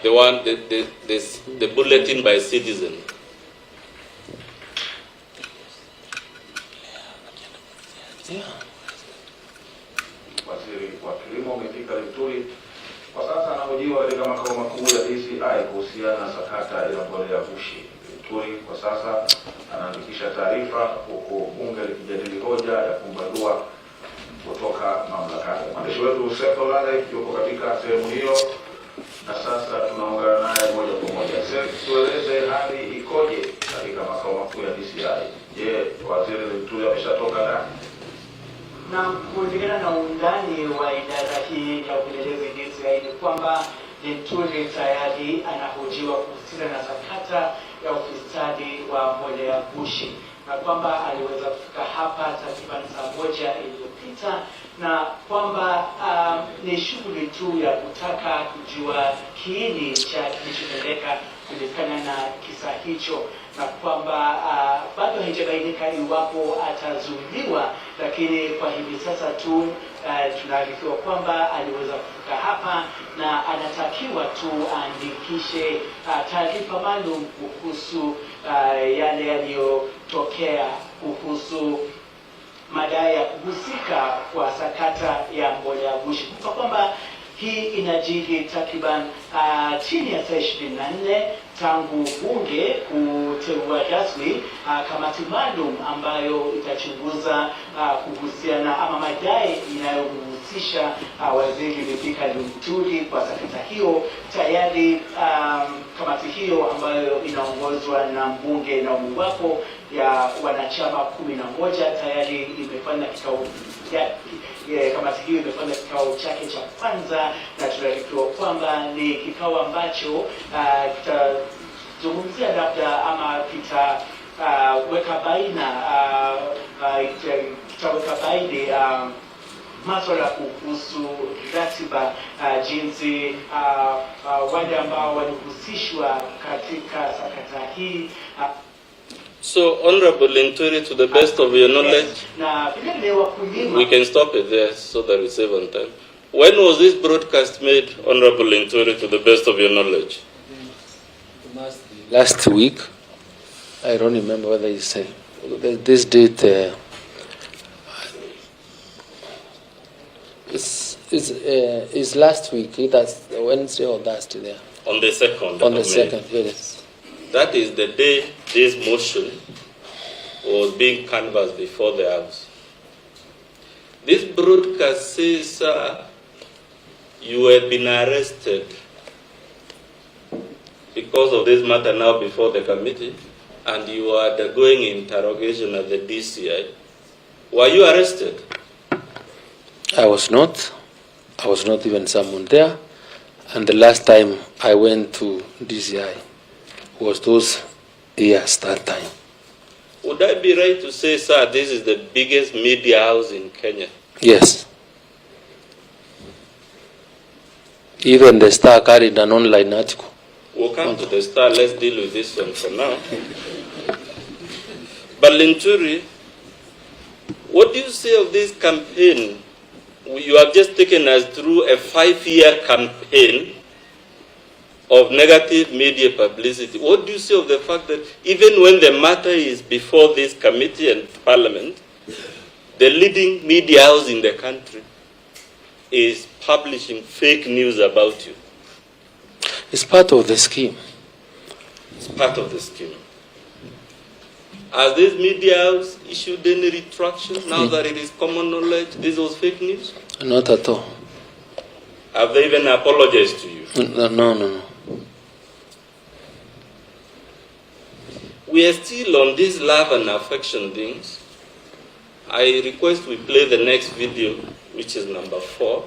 The one, the bulletin by Citizen. Waziri wa Kilimo Mithika Linturi kwa sasa anahojiwa katika makao makuu ya DCI kuhusiana na sakata ya mbolea ghushi. Linturi kwa sasa anaandikisha taarifa huku bunge likijadili hoja ya kumbadua kutoka mamlakani. Mwandishi wetu Sefa Lale yuko katika sehemu hiyo na sasa tunaungana naye moja kwa moja. Sefa, tueleze hali ikoje katika makao makuu ya DCI? Je, Waziri Linturi ameshatoka ndani? Na kulingana na undani wa idara hii ya upelelezi DCI ni kwamba Linturi tayari anahojiwa kuhusiana na sakata ya ufisadi wa mbolea ghushi, na kwamba aliweza kufika hapa takriban saa moja iliyopita, na kwamba ni shughuli tu ya kutaka kujua kiini cha kilichotendeka kulikana na kisa hicho, na kwamba bado haijabainika iwapo atazuiliwa, lakini kwa hivi sasa tu tunaarifiwa kwamba aliweza kufika hapa na anatakiwa tu aandikishe taarifa maalum kuhusu yale yaliyotokea kuhusu madai ya kuhusika kwa sakata ya mbolea ghushi. Kwa kwamba hii inajiri takriban chini ya saa 24 tangu bunge kuteua rasmi kamati maalum ambayo itachunguza kuhusiana ama madai inayomhusisha waziri Mithika Linturi kwa sakata hiyo. Tayari kamati hiyo ambayo inaongozwa na mbunge na mojawapo ya wanachama 11 tayari imefanya kikao. Kamati hiyo imefanya kikao chake cha kwanza, na tunaarifiwa kwamba ni kikao ambacho kitazungumzia labda ama kitaweka baina masuala kuhusu ratiba, jinsi wale ambao walihusishwa katika sakata hii. So, Honorable Linturi, to the best of your knowledge, we can stop it there so that we save on time. When was this broadcast made, Honorable Linturi, to the best of your knowledge? Last week. I don't remember whether you said this date. It's last week, either Wednesday or Thursday there. On the 2nd. On the 2nd, yes. That is the day this motion was being canvassed before the House. This broadcast says you have been arrested because of this matter now before the committee, and you are undergoing interrogation at the DCI. Were you arrested? I was not. I was not even summoned there. And the last time I went to DCI was those years that time. Would I be right to say, sir, this is the biggest media house in Kenya? Yes. Even the Star carried an online article. We'll come to the Star. Let's deal with this one for now. But Linturi, what do you say of this campaign? You have just taken us through a 5-year campaign of negative media publicity. What do you say of the fact that even when the matter is before this committee and parliament, the leading media house in the country is publishing fake news about you? It's part of the scheme. It's part of the scheme. Has this media house issued any retraction now that it is common knowledge this was fake news? Not at all. Have they even apologized to you? No. We are still on these love and affection things. I request we play the next video, which is number 4.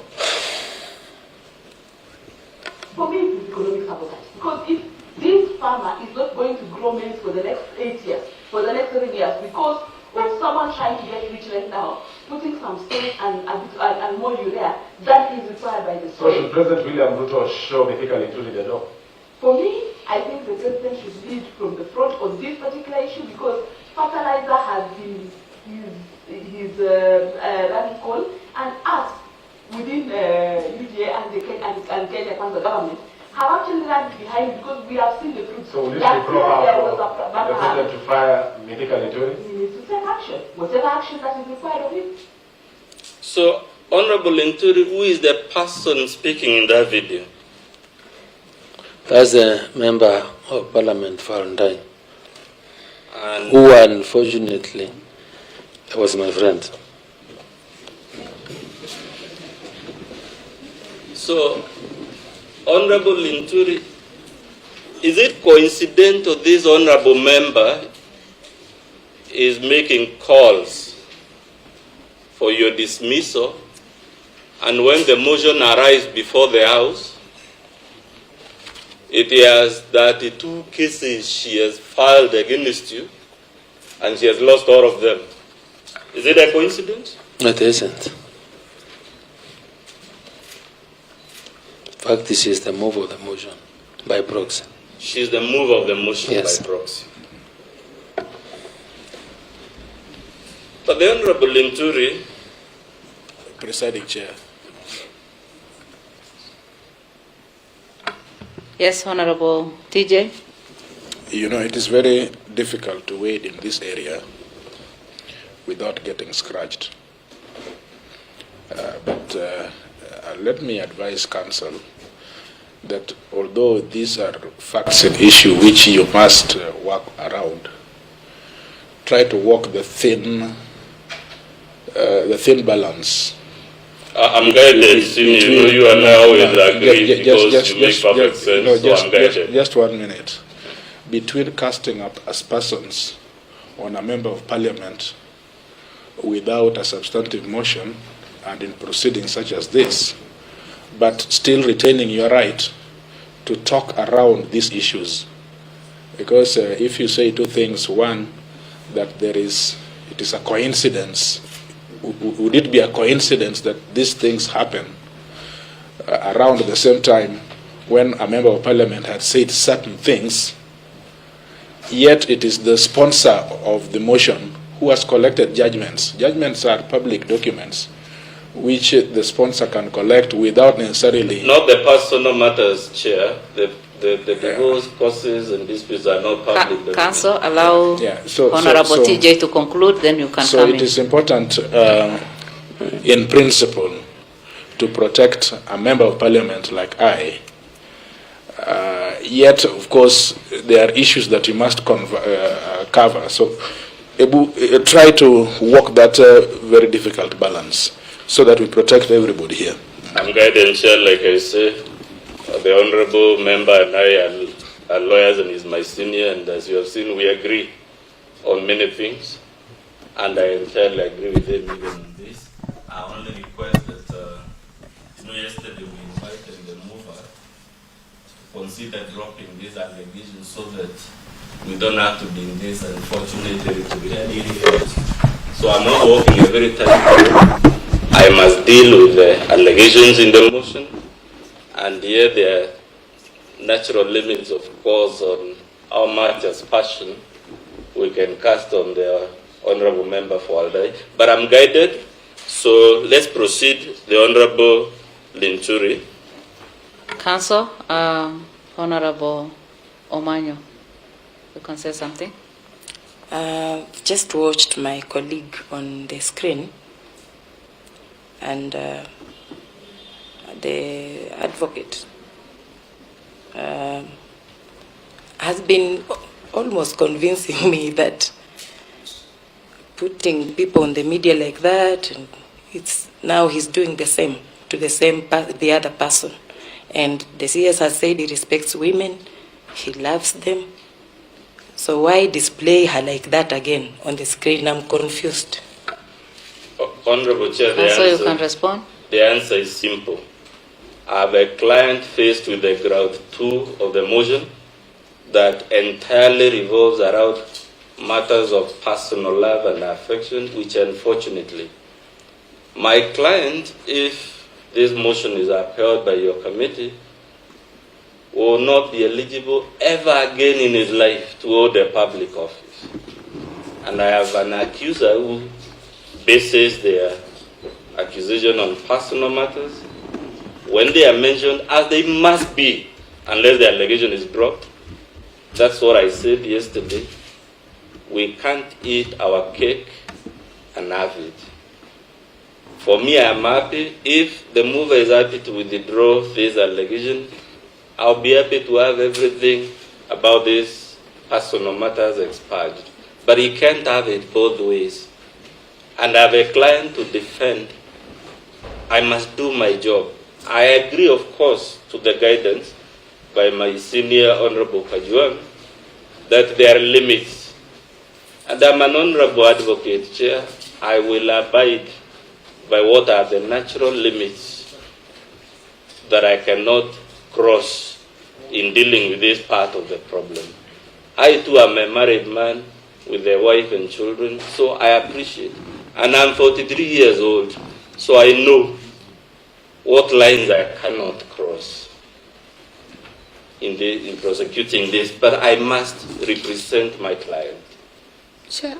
For me, it's economic sabotage. Because if this farmer is not going to grow maize for the next 8 years, for the next 7 years, because of someone trying to get rich right now, putting some space and more urea, that is required by the soil. So should President William Ruto show Mithika Linturi the door? For me, I think the president should lead from the front on this particular issue, because fertilizer has been his running call, and us within UDA and Kenya Kwanza government have actually run behind, because we have seen the fruits. So will this be proper for the president to fire Mithika Linturi? He needs to take action, whatever action that is required of him. So, Honorable Linturi, who is the person speaking in that video? That's a member of Parliament for Undine, And who unfortunately was my friend. so, Honorable Linturi, is it coincidental this honorable member is making calls for your dismissal, and when the motion arrives before the House, It has 32 cases she has filed against you, and she has lost all of them. Is it a coincidence? It isn't. In fact, this is the move of the motion by proxy. She's the mover of the motion Yes. by proxy. But the Honorable Linturi, Presiding Chair. Yes, Honorable TJ. You know, it is very difficult to wade in this area without getting scratched. But let me advise Council that although these are facts and issues which you must work around, try to walk the thin balance. I'm guided. You and I always agree because you make perfect sense, no, so I'm guided. Just 1 minute. Between casting up as persons on a member of parliament without a substantive motion and in proceedings such as this, but still retaining your right to talk around these issues. Because if you say two things, one, that it is a coincidence, would it be a coincidence that these things happen around the same time when a member of parliament had said certain things, yet it is the sponsor of the motion who has collected judgments. Judgments are public documents which the sponsor can collect without necessarily... Not the personal matters, Chair. The divorce causes and disputes are not public documents. Council, allow Honorable TJ to conclude, then you can come in. So it is important in principle to protect a member of parliament like I. Yet, of course, there are issues that you must cover. So try to walk that very difficult balance so that we protect everybody here. I'm guided, Chair, like I say. The Honorable Member and I are lawyers and he's my senior, and as you have seen, we agree on many things, and I entirely agree with him even on this. I only request that, yesterday we invited the mover to consider dropping these allegations so that we don't have to be in this unfortunate territory. So I'm not walking a very tight road. I must deal with the allegations in the motion. And here there are natural limits, of course, on how much as passion we can cast on the Honorable Member for Aldai. But I'm guided, so let's proceed. The Honorable Linturi. Council, Honorable Omanyo, you can say something? Just watched my colleague on the screen, and the advocate has been almost convincing me that putting people on the media like that, and now he's doing the same to the other person. And the CS has said he respects women, he loves them. So why display her like that again on the screen? I'm confused. Honorable Chair, you can respond. The answer is simple. I have a client faced with the ground 2 of the motion that entirely revolves around matters of personal love and affection, which unfortunately, my client, if this motion is upheld by your committee, will not be eligible ever again in his life to hold a public office. And I have an accuser who bases their accusation on personal matters. When they are mentioned, as they must be, unless the allegation is dropped, that's what I said yesterday. We can't eat our cake and have it. For me, I am happy. If the mover is happy to withdraw this allegation, I'll be happy to have everything about this personal matters expunged. But he can't have it both ways. And I have a client to defend. I must do my job. I agree, of course, to the guidance by my senior Honorable Kajuan that there are limits. And I'm an honorable advocate, Chair. I will abide by what are the natural limits that I cannot cross in dealing with this part of the problem. I too am a married man with a wife and children, so I appreciate. And I'm 43 years old, so I know what lines I cannot cross in prosecuting this, but I must represent my client. Chair.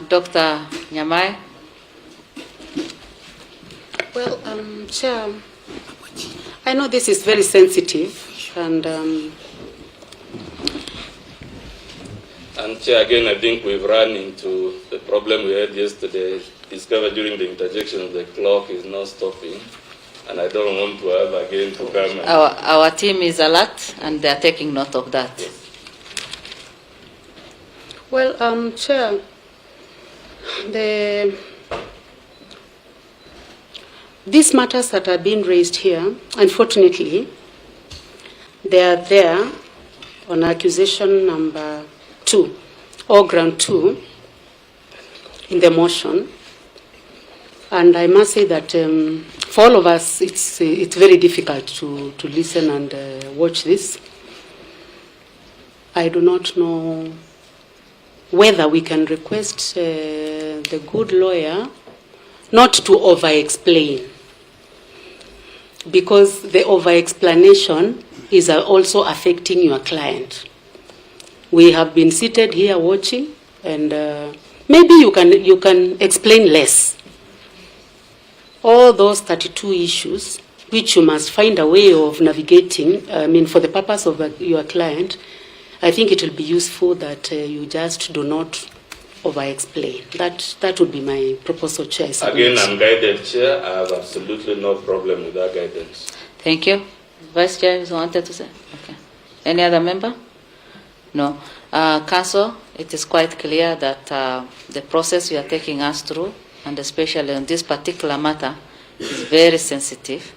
Dr. Nyamai. Well, Chair, I know this is very sensitive, and Chair, again, I think we've run into the problem we had yesterday, discovered during the interjection the clock is not stopping, and I don't want to have again to come. Our team is alert, and they are taking note of that. Yes. well, Chair, these matters that are being raised here, unfortunately, they are there on accusation number 2 or ground 2 in the motion. And I must say that for all of us, it's very difficult to listen and watch this. I do not know whether we can request the good lawyer not to over-explain, because the over-explanation is also affecting your client. We have been seated here watching, and maybe you can explain less. All those 32 issues, which you must find a way of navigating, for the purpose of your client, I think it will be useful that you just do not over-explain. That would be my proposal, Chair. Again, I'm guided, Chair. I have absolutely no problem with that guidance. Thank you. Vice Chair, you wanted to say? Okay. Any other member? No. Council, it is quite clear that the process you are taking us through, and especially on this particular matter, is very sensitive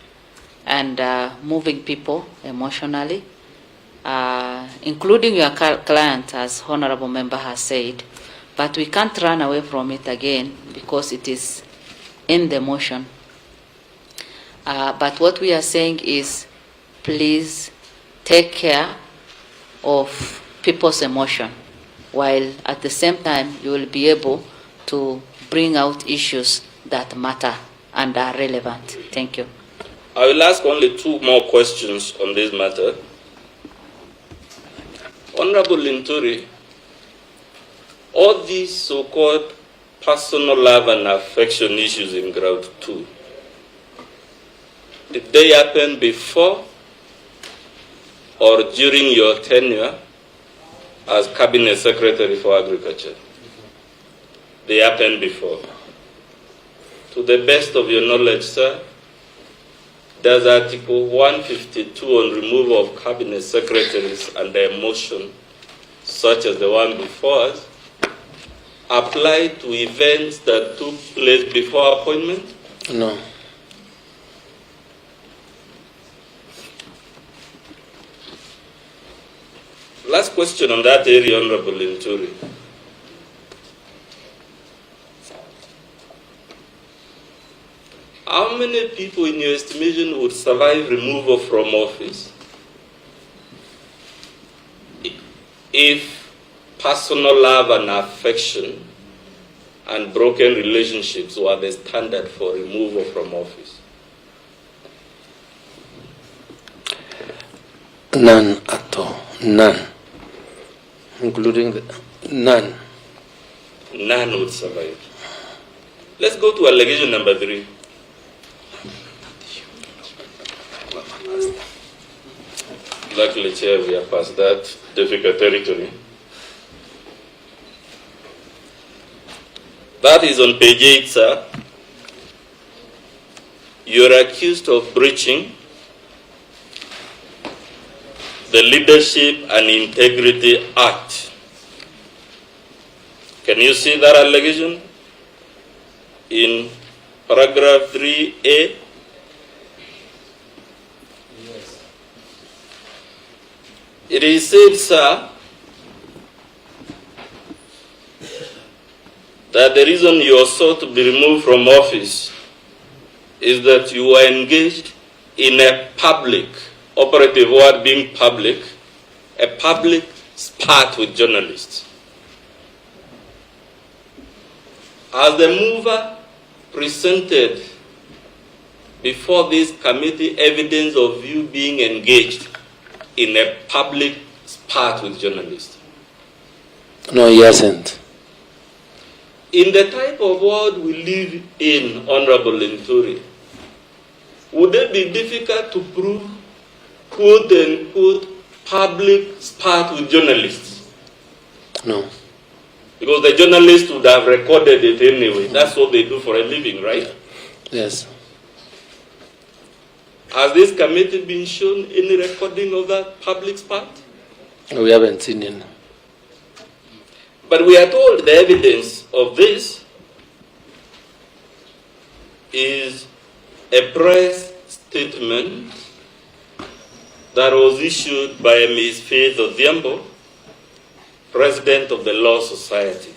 and moving people emotionally, including your client, as Honorable Member has said. But we can't run away from it again because it is in the motion. But what we are saying is, please take care of people's emotion, while at the same time you will be able to bring out issues that matter and are relevant. Thank you. I will ask only 2 more questions on this matter. Honorable Linturi, all these so-called personal love and affection issues in ground 2, did they happen before or during your tenure as Cabinet Secretary for Agriculture? They happened before. To the best of your knowledge, sir, does Article 152 on removal of Cabinet Secretaries under a motion such as the one before us apply to events that took place before appointment? No. Last question on that area, Honorable Linturi. How many people in your estimation would survive removal from office if personal love and affection and broken relationships were the standard for removal from office? None at all. None. Including none. None would survive. Let's go to allegation number 3. Luckily, Chair, we are past that difficult territory. That is on page 8, sir. You're accused of breaching the Leadership and Integrity Act. Can you see that allegation in paragraph 3A? Yes. It is said, sir, that the reason you are sought to be removed from office is that you are engaged in a public, operative word being public, a public spat with journalists. As the mover presented before this committee evidence of you being engaged in a public spat with journalists? No, he hasn't. In the type of world we live in, Honorable Linturi, would it be difficult to prove, quote unquote, public spat with journalists? No. Because the journalists would have recorded it anyway. That's what they do for a living, right? Yes. Has this committee been shown any recording of that public spat? We haven't seen any. But we are told the evidence of this is a press statement that was issued by Ms. Faith Odhiambo, President of the Law Society.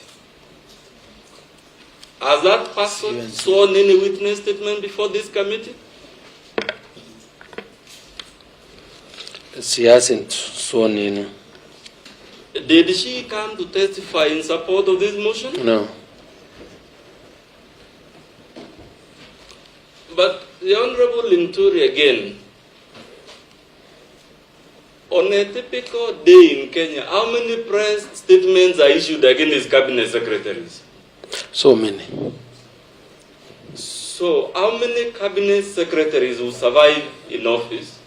Has that person sworn any witness statement before this committee? She hasn't sworn in. Did she come to testify in support of this motion? No. But the Honorable Linturi again, on a typical day in Kenya, how many press statements are issued against cabinet secretaries? So many. So how many cabinet secretaries will survive in office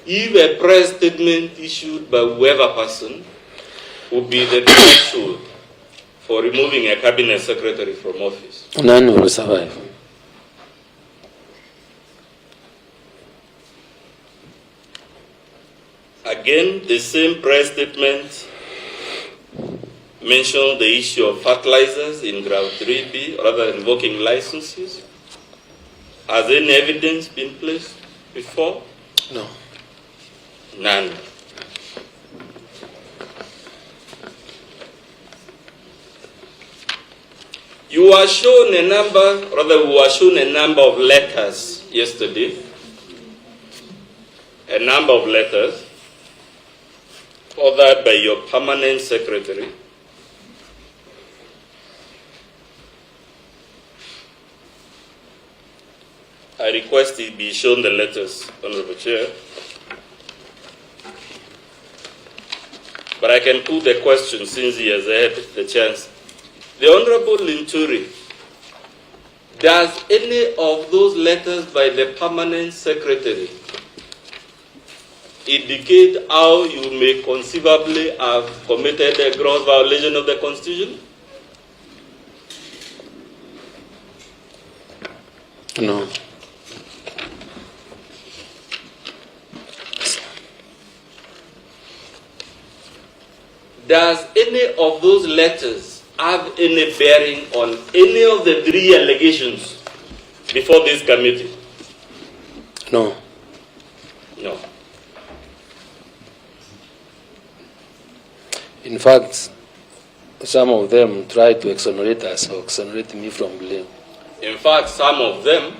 if a press statement issued by whoever person would be the threshold for removing a cabinet secretary from office? None will survive. Again, the same press statement mentioned the issue of fertilizers in Ground 3B, rather invoking licenses. Has any evidence been placed before? No. None. You were shown a number of letters yesterday. A number of letters authored by your permanent secretary. I request it be shown the letters, Honorable Chair. But I can put the question since he has had the chance. The Honorable Linturi, does any of those letters by the permanent secretary indicate how you may conceivably have committed a gross violation of the Constitution? No. Does any of those letters have any bearing on any of the three allegations before this committee? No. No. In fact, some of them try to exonerate us or exonerate me from blame. In fact, some of them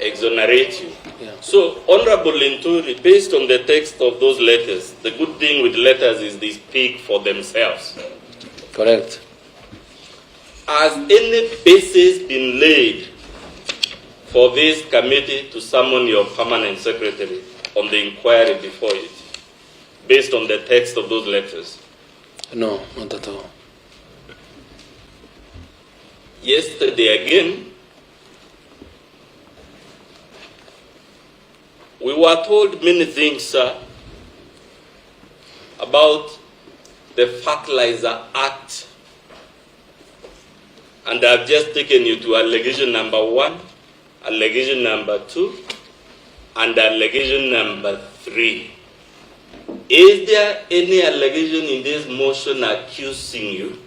exonerate you. Yeah. So, Honorable Linturi, based on the text of those letters, the good thing with letters is they speak for themselves. Correct. Has any basis been laid for this committee to summon your permanent secretary on the inquiry before it, based on the text of those letters? No, not at all. Yesterday again, we were told many things, sir, about the Fertilizer Act. And I've just taken you to allegation number 1, allegation number 2, and allegation number 3. Is there any allegation in this motion accusing you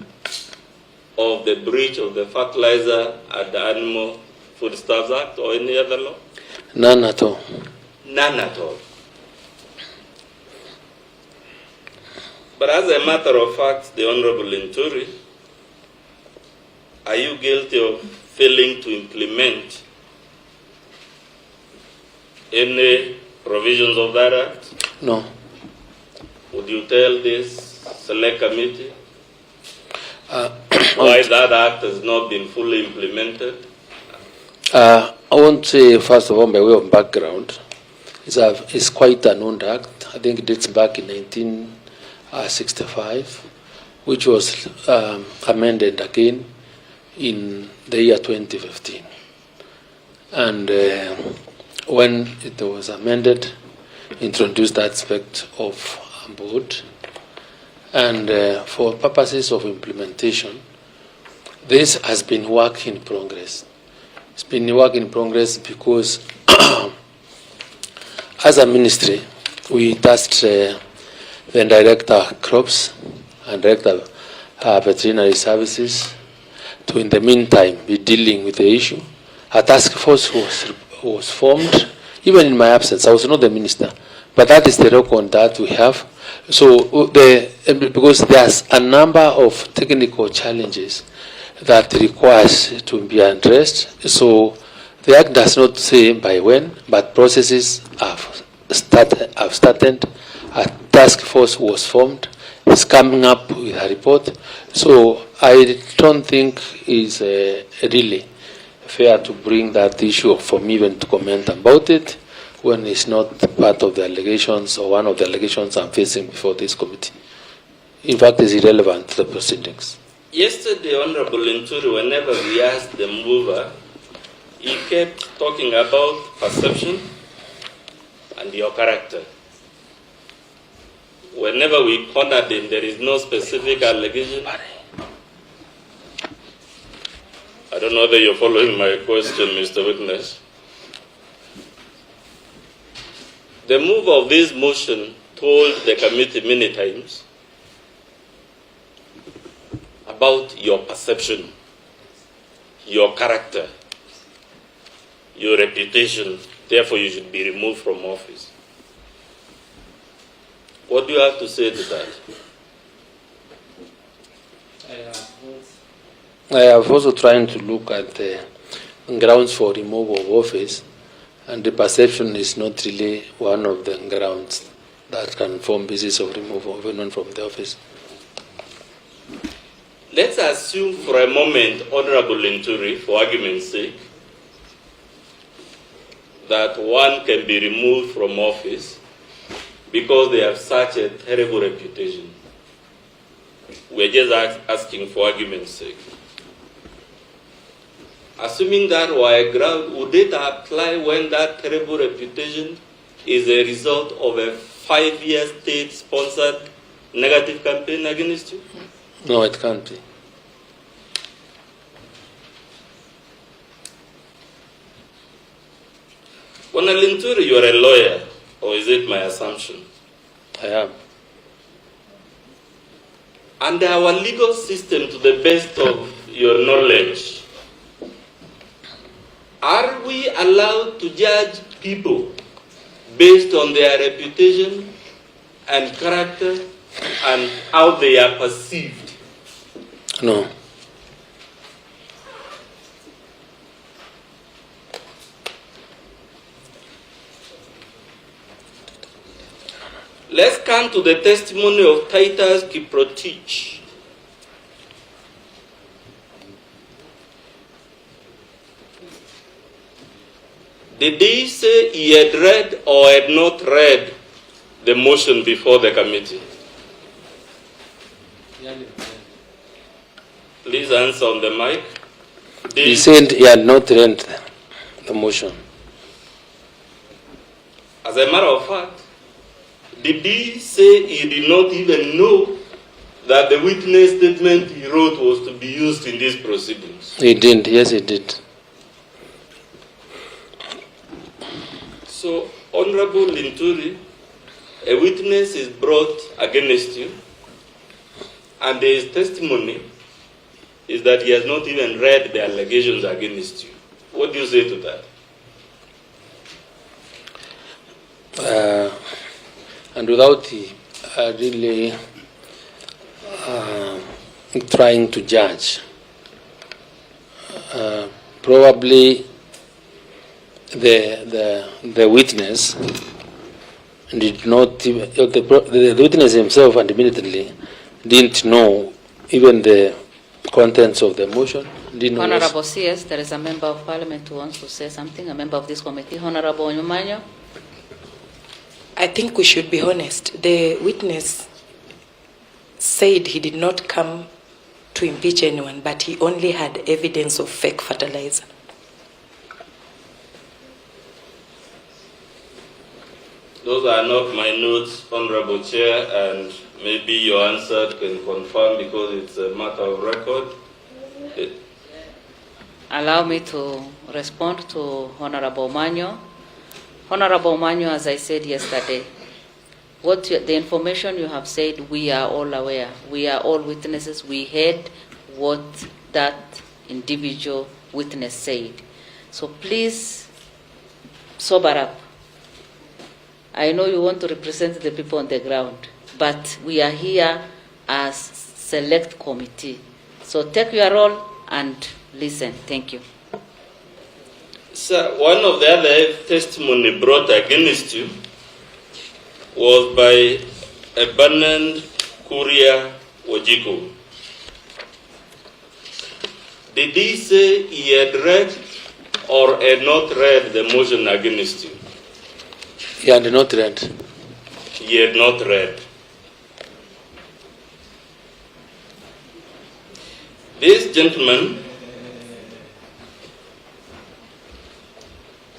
of the breach of the Fertilizer and the Animal Foodstuffs Act or any other law? None at all. None at all. But as a matter of fact, the Honorable Linturi, are you guilty of failing to implement any provisions of that act? No. Would you tell this select committee why that act has not been fully implemented? I want to say, first of all, by way of background, it's quite an old act. I think it dates back in 1965, which was amended again in the year 2015. And when it was amended, introduced the aspect of board. And for purposes of implementation, this has been work in progress. It's been work in progress because as a ministry, we tasked the Director Crops and Director Veterinary Services to, in the meantime, be dealing with the issue. A task force was formed, even in my absence. I was not the minister, but that is the record that we have. So, because there's a number of technical challenges that requires to be addressed. So, the Act does not say by when, but processes have started. A task force was formed. It's coming up with a report. So, I don't think it's really fair to bring that issue up for me even to comment about it when it's not part of the allegations or one of the allegations I'm facing before this committee. In fact, it's irrelevant to the proceedings. Yesterday, Honorable Linturi, whenever we asked the mover, he kept talking about perception and your character. Whenever we cornered him, there is no specific allegation. I don't know whether you're following my question, Mr. Witness. The mover of this motion told the committee many times about your perception, your character, your reputation, therefore you should be removed from office. What do you have to say to that? I have also tried to look at the grounds for removal of office, and the perception is not really one of the grounds that can form basis of removal of anyone from the office. Let's assume for a moment, Honorable Linturi, for argument's sake, that one can be removed from office because they have such a terrible reputation. We're just asking for argument's sake. Assuming that were a ground, would it apply when that terrible reputation is a result of a 5-year state-sponsored negative campaign against you? No, it can't be. Honorable Linturi, you are a lawyer, or is it my assumption? I am. Under our legal system, to the best of your knowledge, are we allowed to judge people based on their reputation and character and how they are perceived? No. Let's come to the testimony of Titus Kiprotich. Did he say he had read or had not read the motion before the committee? Please answer on the mic. He said he had not read the motion. As a matter of fact, did he say he did not even know that the witness statement he wrote was to be used in these proceedings? He did, yes, he did. So, Honorable Linturi, a witness is brought against you, and his testimony is that he has not even read the allegations against you. What do you say to that? And without really trying to judge, probably the witness did not, the witness himself admittedly didn't know even the contents of the motion. Didn't know. Honorable CS, there is a member of parliament who wants to say something, a member of this committee. Honorable Nyumanyo. I think we should be honest. The witness said he did not come to impeach anyone, but he only had evidence of fake fertilizer. Those are not my notes, Honorable Chair, and maybe your answer can confirm because it's a matter of record. Allow me to respond to Honorable Manyo. Honorable Manyo, as I said yesterday, the information you have said, we are all aware. We are all witnesses. We heard what that individual witness said. So please, sober up. I know you want to represent the people on the ground, but we are here as select committee. So take your role and listen. Thank you. Sir, one of the other testimony brought against you was by a Bernard Kuria Wajiko. Did he say he had read or had not read the motion against you? He had not read. He had not read. This gentleman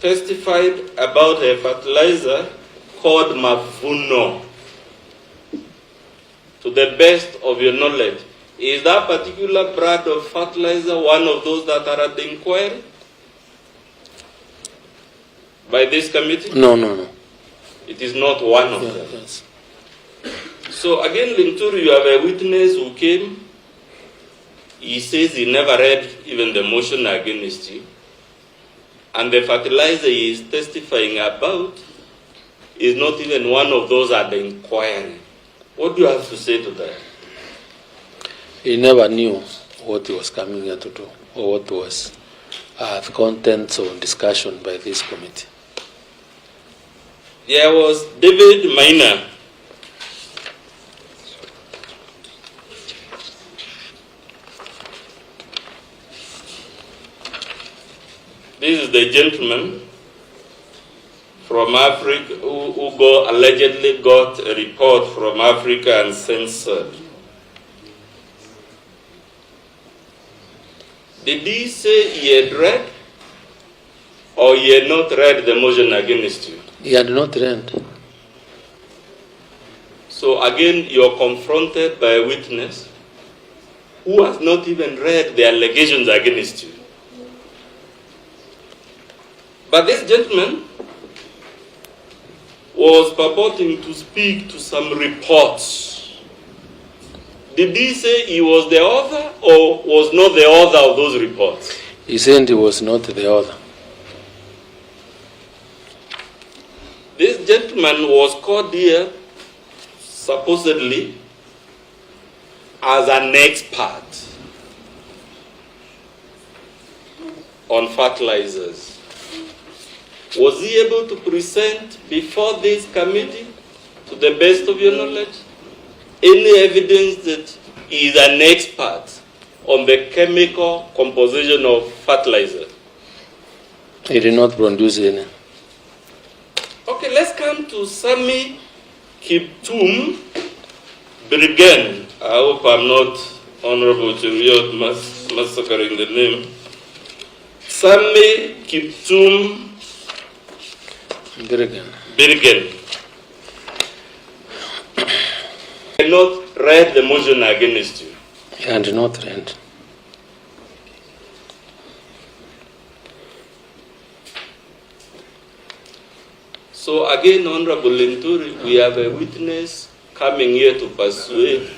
testified about a fertilizer called Mavuno. To the best of your knowledge, is that particular brand of fertilizer one of those that are at the inquiry by this committee? No. It is not one of them. Yes. So again, Linturi, you have a witness who came. He says he never read even the motion against you. And the fertilizer he is testifying about is not even one of those at the inquiry. What do you have to say to that? He never knew what he was coming here to do or what was the contents of discussion by this committee. There was David Maina. This is the gentleman from Africa who allegedly got a report from Africa and censored. Did he say he had read or he had not read the motion against you? He had not read. So again, you are confronted by a witness who has not even read the allegations against you. But this gentleman was purporting to speak to some reports. Did he say he was the author or was not the author of those reports? He said he was not the author. This gentleman was called here supposedly as an expert on fertilizers. Was he able to present before this committee, to the best of your knowledge, any evidence that he is an expert on the chemical composition of fertilizer? He did not produce any. Okay, let's come to Sami Kiptum Brigen. I hope I'm not honorable to massacring the name. Sami Kiptum Birgen. I not read the motion against you. He had not read. So again, Honorable Linturi, we have a witness coming here to persuade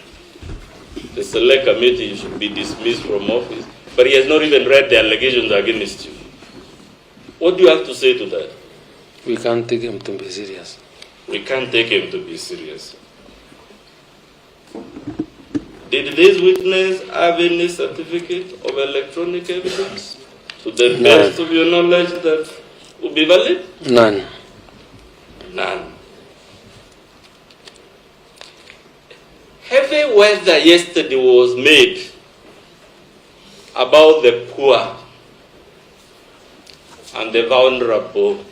the select committee should be dismissed from office, but he has not even read the allegations against you. What do you have to say to that? We can't take him to be serious. We can't take him to be serious. Did this witness have any certificate of electronic evidence? To the best of your knowledge that will be be valid? None. None. Heavy weather yesterday was made about the poor and the vulnerable.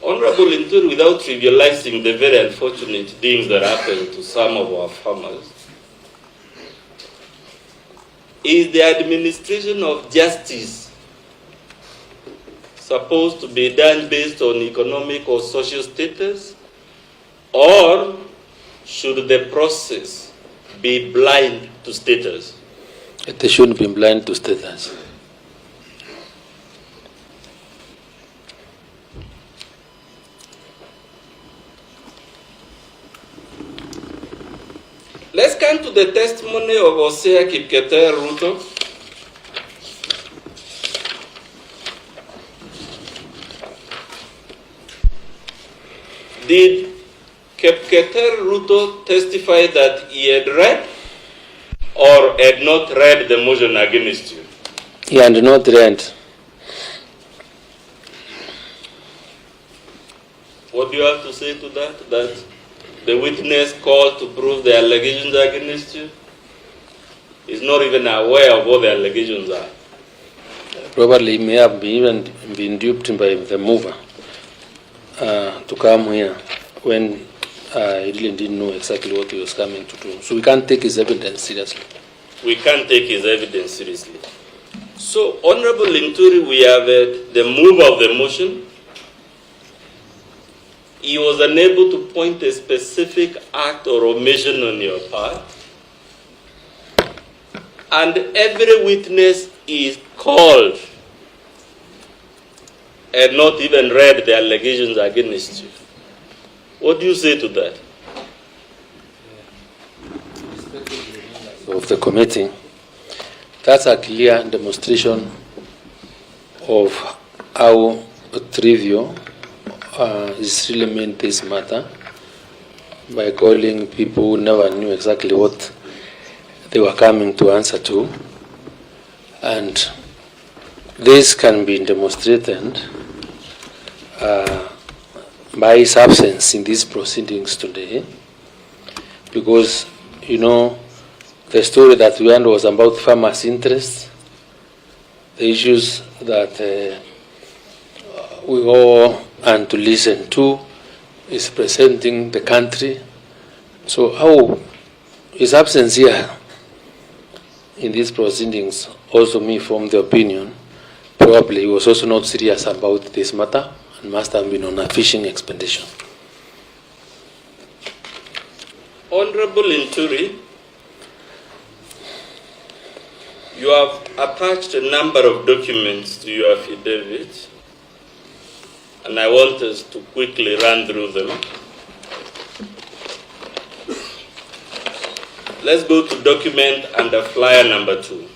Honorable Linturi, without trivializing the very unfortunate things that happened to some of our farmers, is the administration of justice supposed to be done based on economic or social status, or should the process be blind to status? They shouldn't be blind to status. Let's come to the testimony of Hosea Kipketer Ruto. Did Kipketer Ruto testify that he had read or had not read the motion against you? He had not read. What do you have to say to that? That the witness called to prove the allegations against you is not even aware of what the allegations are. Probably he may have even been duped by the mover to come here when he really didn't know exactly what he was coming to do. So we can't take his evidence seriously. We can't take his evidence seriously. So, Honorable Linturi, we have the mover of the motion. He was unable to point a specific act or omission on your part. And every witness is called and not even read the allegations against you. What do you say to that? Of the committee, that's a clear demonstration of how trivial is really meant this matter by calling people who never knew exactly what they were coming to answer to. And this can be demonstrated by his absence in these proceedings today, because, you know, the story that we had was about farmers' interests, the issues that we all and to listen to is presenting the country. So how his absence here in these proceedings also me form the opinion probably he was also not serious about this matter and must have been on a fishing expedition. Honorable Linturi, you have attached a number of documents to your affidavit, and I want us to quickly run through them. Let's go to document under flyer number 2.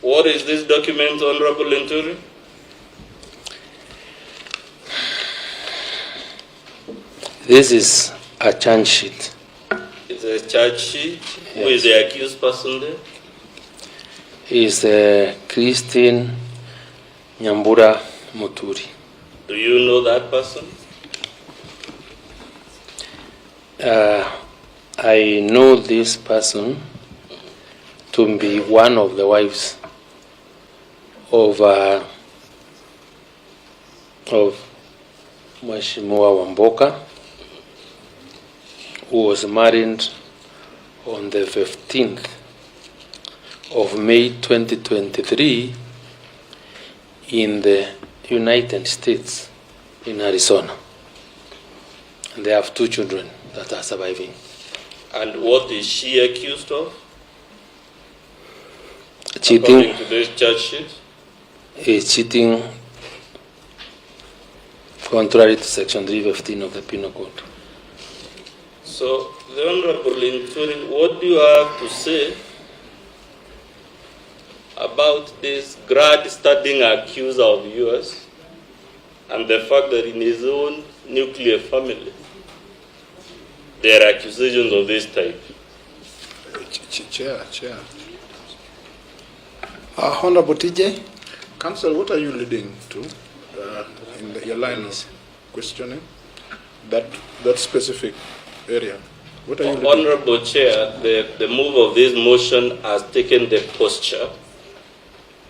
What is this document, Honorable Linturi? This is a charge sheet. It's a charge sheet. Yes. Who is the accused person there? Is Christine Nyambura Muturi. Do you know that person? I know this person to be one of the wives of Mheshimiwa Wamboka, who was married on the 15th of May 2023 in the United States, in Arizona. And they have 2 children that are surviving. And what is she accused of? Cheating. According to this charge sheet? Is cheating contrary to Section 315 of the Penal Code. So, the Honorable Linturi, what do you have to say about this grad studying accuser of yours and the fact that in his own nuclear family there are accusations of this type? Chair. Honorable TJ. Counsel, what are you leading to in your line of questioning? That specific area. What are you leading? Honorable Chair, the move of this motion has taken the posture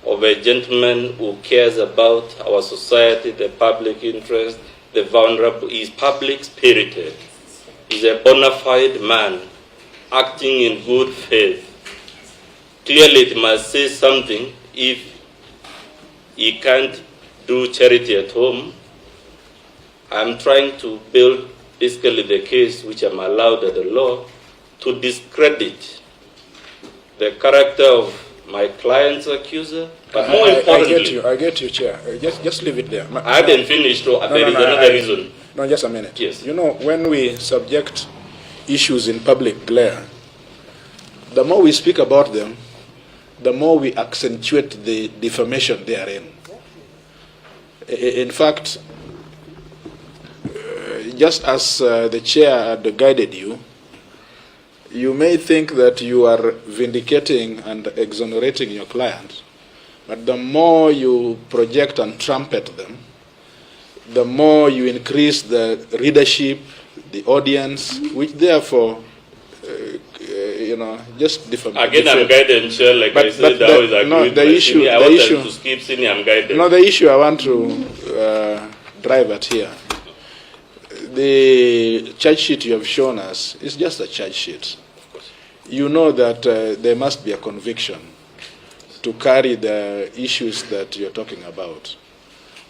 of a gentleman who cares about our society, the public interest, the vulnerable. He is public-spirited. He is a bona fide man acting in good faith. Clearly, it must say something if he can't do charity at home. I'm trying to build basically the case which I'm allowed under the law to discredit the character of my client's accuser. But more importantly, I get you, Chair. Just leave it there. I haven't finished, so there is another reason. No, just a minute. Yes. You know, when we subject issues in public glare, the more we speak about them, the more we accentuate the defamation therein. In fact, just as the chair had guided you, you may think that you are vindicating and exonerating your client, but the more you project and trumpet them, the more you increase the readership, the audience, which therefore, just defamation. Again, I'm guided, Chair, like I said, I always agree with the issue, I want them to skip senior, I'm guided. No, the issue I want to drive at here, the charge sheet you have shown us is just a charge sheet. You know that there must be a conviction to carry the issues that you're talking about.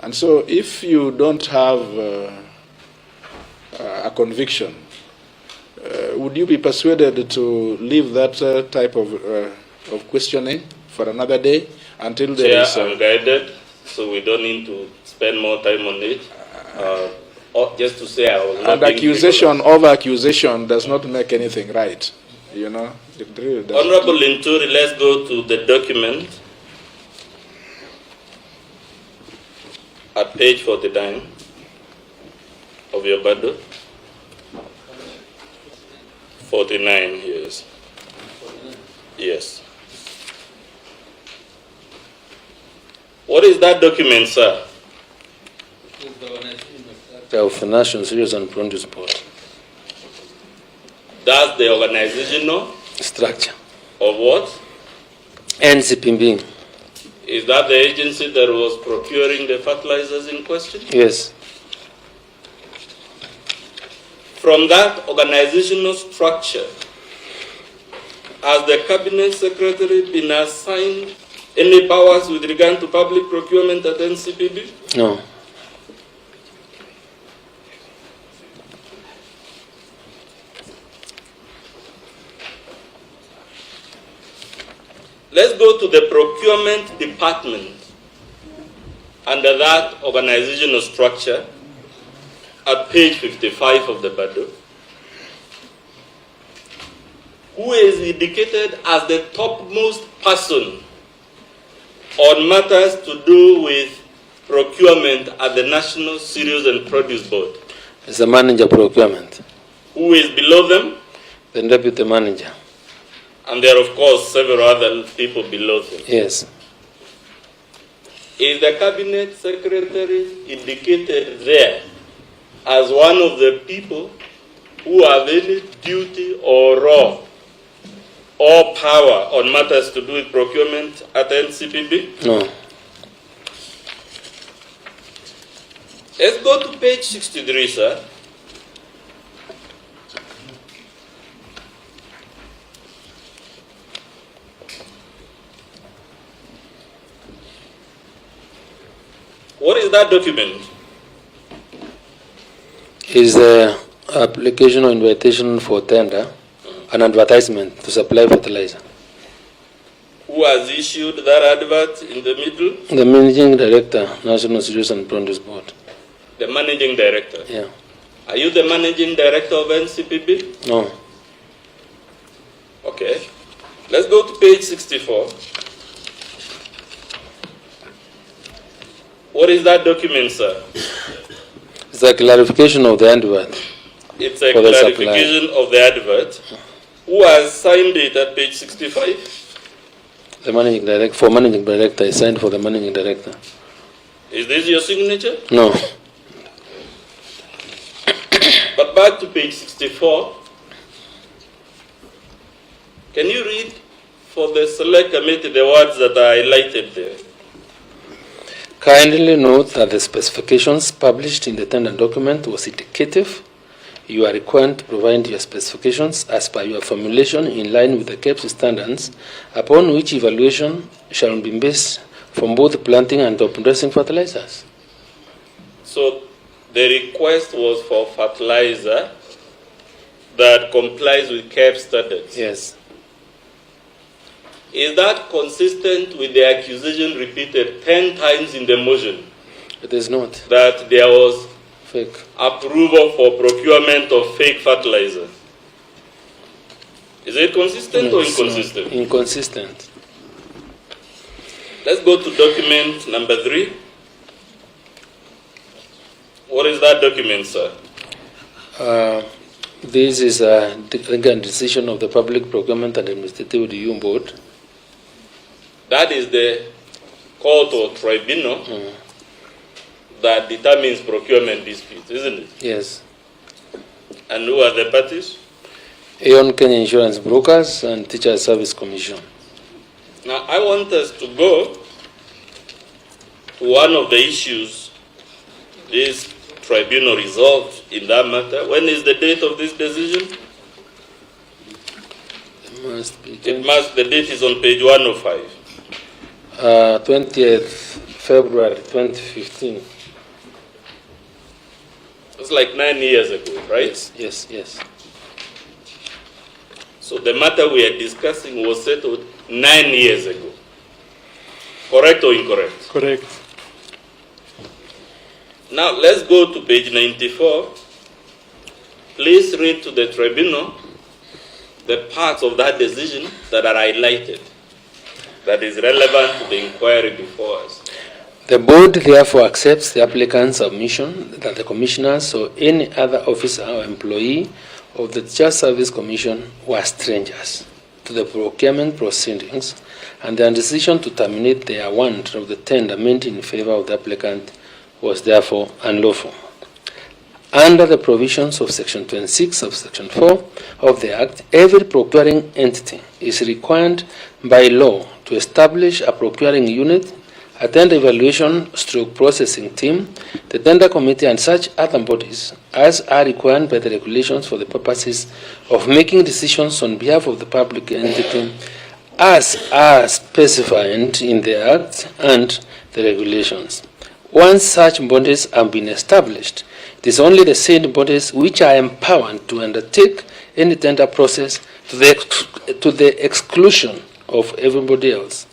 And so if you don't have a conviction, would you be persuaded to leave that type of questioning for another day until there is... I'm guided, so we don't need to spend more time on it. Just to say I was not and accusation, over-accusation does not make anything right. You know, it really doesn't. Honorable Linturi, let's go to the document at page 49 of your bundle. 49, yes. Yes. What is that document, sir? Of National Cereals and Produce Board. That's the organizational structure. Of what? NCPB. Is that the agency that was procuring the fertilizers in question? Yes. From that organizational structure, has the Cabinet Secretary been assigned any powers with regard to public procurement at NCPB? No. Let's go to the procurement department under that organizational structure at page 55 of the Bado, who is indicated as the topmost person on matters to do with procurement at the National Cereals and Produce Board. It's the manager procurement. Who is below them? The deputy manager. And there are, of course, several other people below them. Yes. Is the Cabinet Secretary indicated there as one of the people who have any duty or role or power on matters to do with procurement at NCPB? No. Let's go to page 63, sir. What is that document? Is the application or invitation for tender, an advertisement to supply fertilizer. Who has issued that advert in the middle? The managing director, National Cereals and Produce Board. The managing director? Yeah. Are you the managing director of NCPB? No. Okay. Let's go to page 64. What is that document, sir? It's a clarification of the advert. It's a For the clarification of the advert. Who has signed it at page 65? The managing director, for managing director, I signed for the managing director. Is this your signature? No. But back to page 64. Can you read for the select committee the words that are highlighted there? Kindly note that the specifications published in the tender document was indicative. You are required to provide your specifications as per your formulation in line with the KEBS standards, upon which evaluation shall be based from both planting and top dressing fertilizers. So the request was for fertilizer that complies with KEBS standards. Yes. Is that consistent with the accusation repeated 10 times in the motion? It is not. That there was fake approval for procurement of fake fertilizer? Is it consistent or inconsistent? Inconsistent. Let's go to document number 3. What is that document, sir? This is a decision of the Public Procurement and Administrative Review Board. That is the court or tribunal that determines procurement disputes, isn't it? Yes. And who are the parties? Aon Kenya Insurance Brokers and Teachers Service Commission. Now, I want us to go to one of the issues this tribunal resolved in that matter. When is the date of this decision? The date is on page 105. 20th February 2015. It's like 9 years ago, right? Yes. So the matter we are discussing was settled 9 years ago. Correct or incorrect? Correct. Now let's go to page 94. Please read to the tribunal the parts of that decision that are highlighted, that is relevant to the inquiry before us. The board therefore accepts the applicant's submission that the commissioners or any other officer or employee of the Teachers Service Commission were strangers to the procurement proceedings, and their decision to terminate their award of the tender made in favor of the applicant was therefore unlawful. Under the provisions of Section 26 of Section 4 of the Act, every procuring entity is required by law to establish a procuring unit, a tender evaluation / processing team, the tender committee, and such other bodies as are required by the regulations for the purposes of making decisions on behalf of the public entity as are specified in the Act and the regulations. Once such bodies have been established, it is only the said bodies which are empowered to undertake any tender process to the exclusion of everybody else.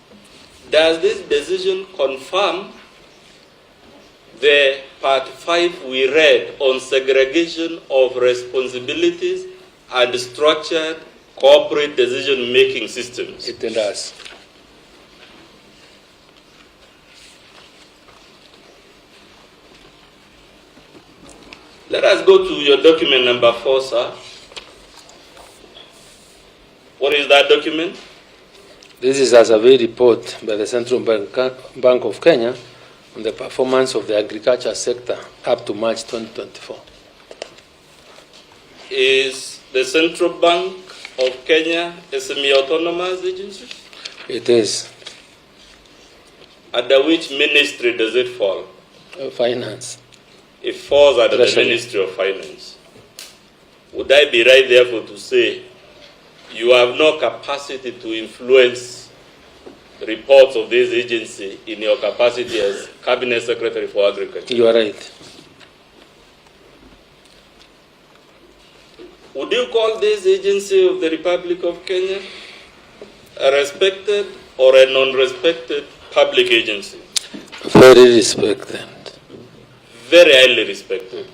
Does this decision confirm the part 5 we read on segregation of responsibilities and structured corporate decision-making systems? It does. Let us go to your document number 4, sir. What is that document? This is a survey report by the Central Bank of Kenya on the performance of the agriculture sector up to March 2024. Is the Central Bank of Kenya a semi-autonomous agency? It is. Under which ministry does it fall? Finance. It falls under Treasury. the Ministry of Finance. Would I be right, therefore, to say you have no capacity to influence reports of this agency in your capacity as Cabinet Secretary for Agriculture? You are right. Would you call this agency of the Republic of Kenya a respected or a non-respected public agency? Very respected. Very highly respected.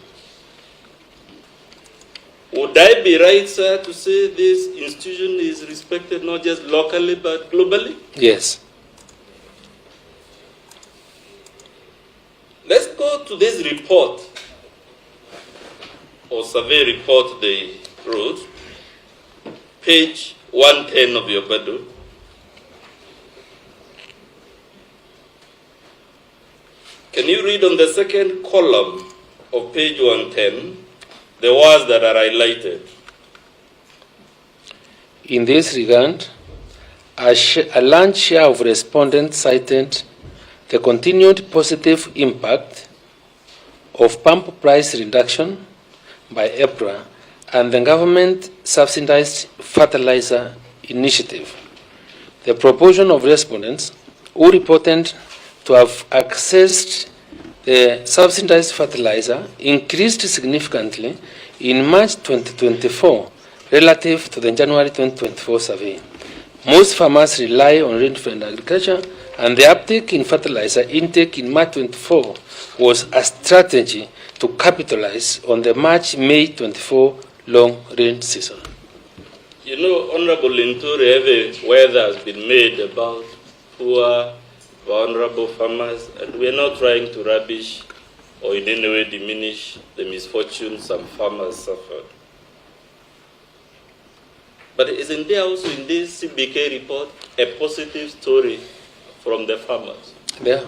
Would I be right, sir, to say this institution is respected not just locally but globally? Yes. Let's go to this report, or survey report they wrote, page 110 of your Badu. Can you read on the second column of page 110 the words that are highlighted? In this regard, a large share of respondents cited the continued positive impact of pump price reduction by EPRA and the government subsidized fertilizer initiative. The proportion of respondents who reported to have accessed the subsidized fertilizer increased significantly in March 2024 relative to the January 2024 survey. Most farmers rely on rain-fed agriculture, and the uptake in fertilizer intake in March 24 was a strategy to capitalize on the March-May 24 long rain season. You know, Honorable Linturi, heavy weather has been made about poor, vulnerable farmers, and we are not trying to rubbish or in any way diminish the misfortune some farmers suffered. But isn't there also in this CBK report a positive story from the farmers? Yeah.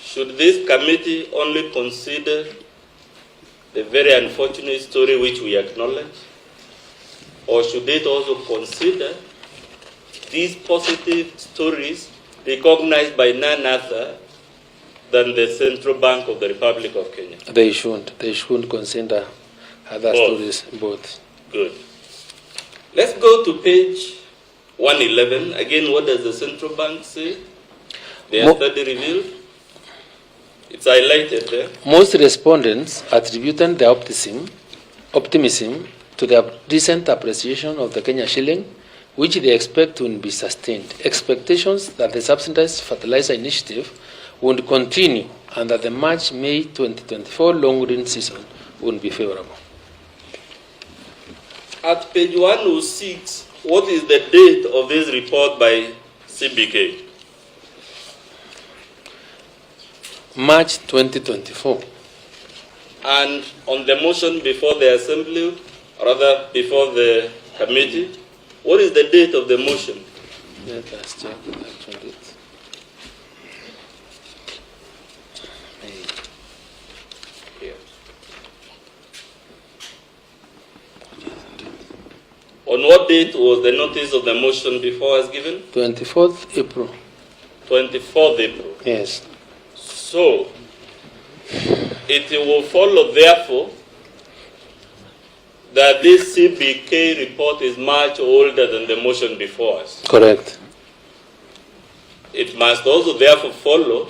Should this committee only consider the very unfortunate story which we acknowledge? Or should it also consider these positive stories recognized by none other than the Central Bank of the Republic of Kenya? They shouldn't consider other stories, both. Good. Let's go to page 111. Again, what does the Central Bank say? Their study revealed. It's highlighted there. Most respondents attributed their optimism to the recent appreciation of the Kenya shilling, which they expect will be sustained. Expectations that the subsidized fertilizer initiative would continue and that the March-May 2024 long rain season would be favorable. At page 106, what is the date of this report by CBK? March 2024. And on the motion before the assembly, or rather before the committee, what is the date of the motion? Let us check the actual date. On what date was the notice of the motion before us given? 24th April. 24th April. Yes. So, it will follow, therefore, that this CBK report is much older than the motion before us. Correct. It must also, therefore, follow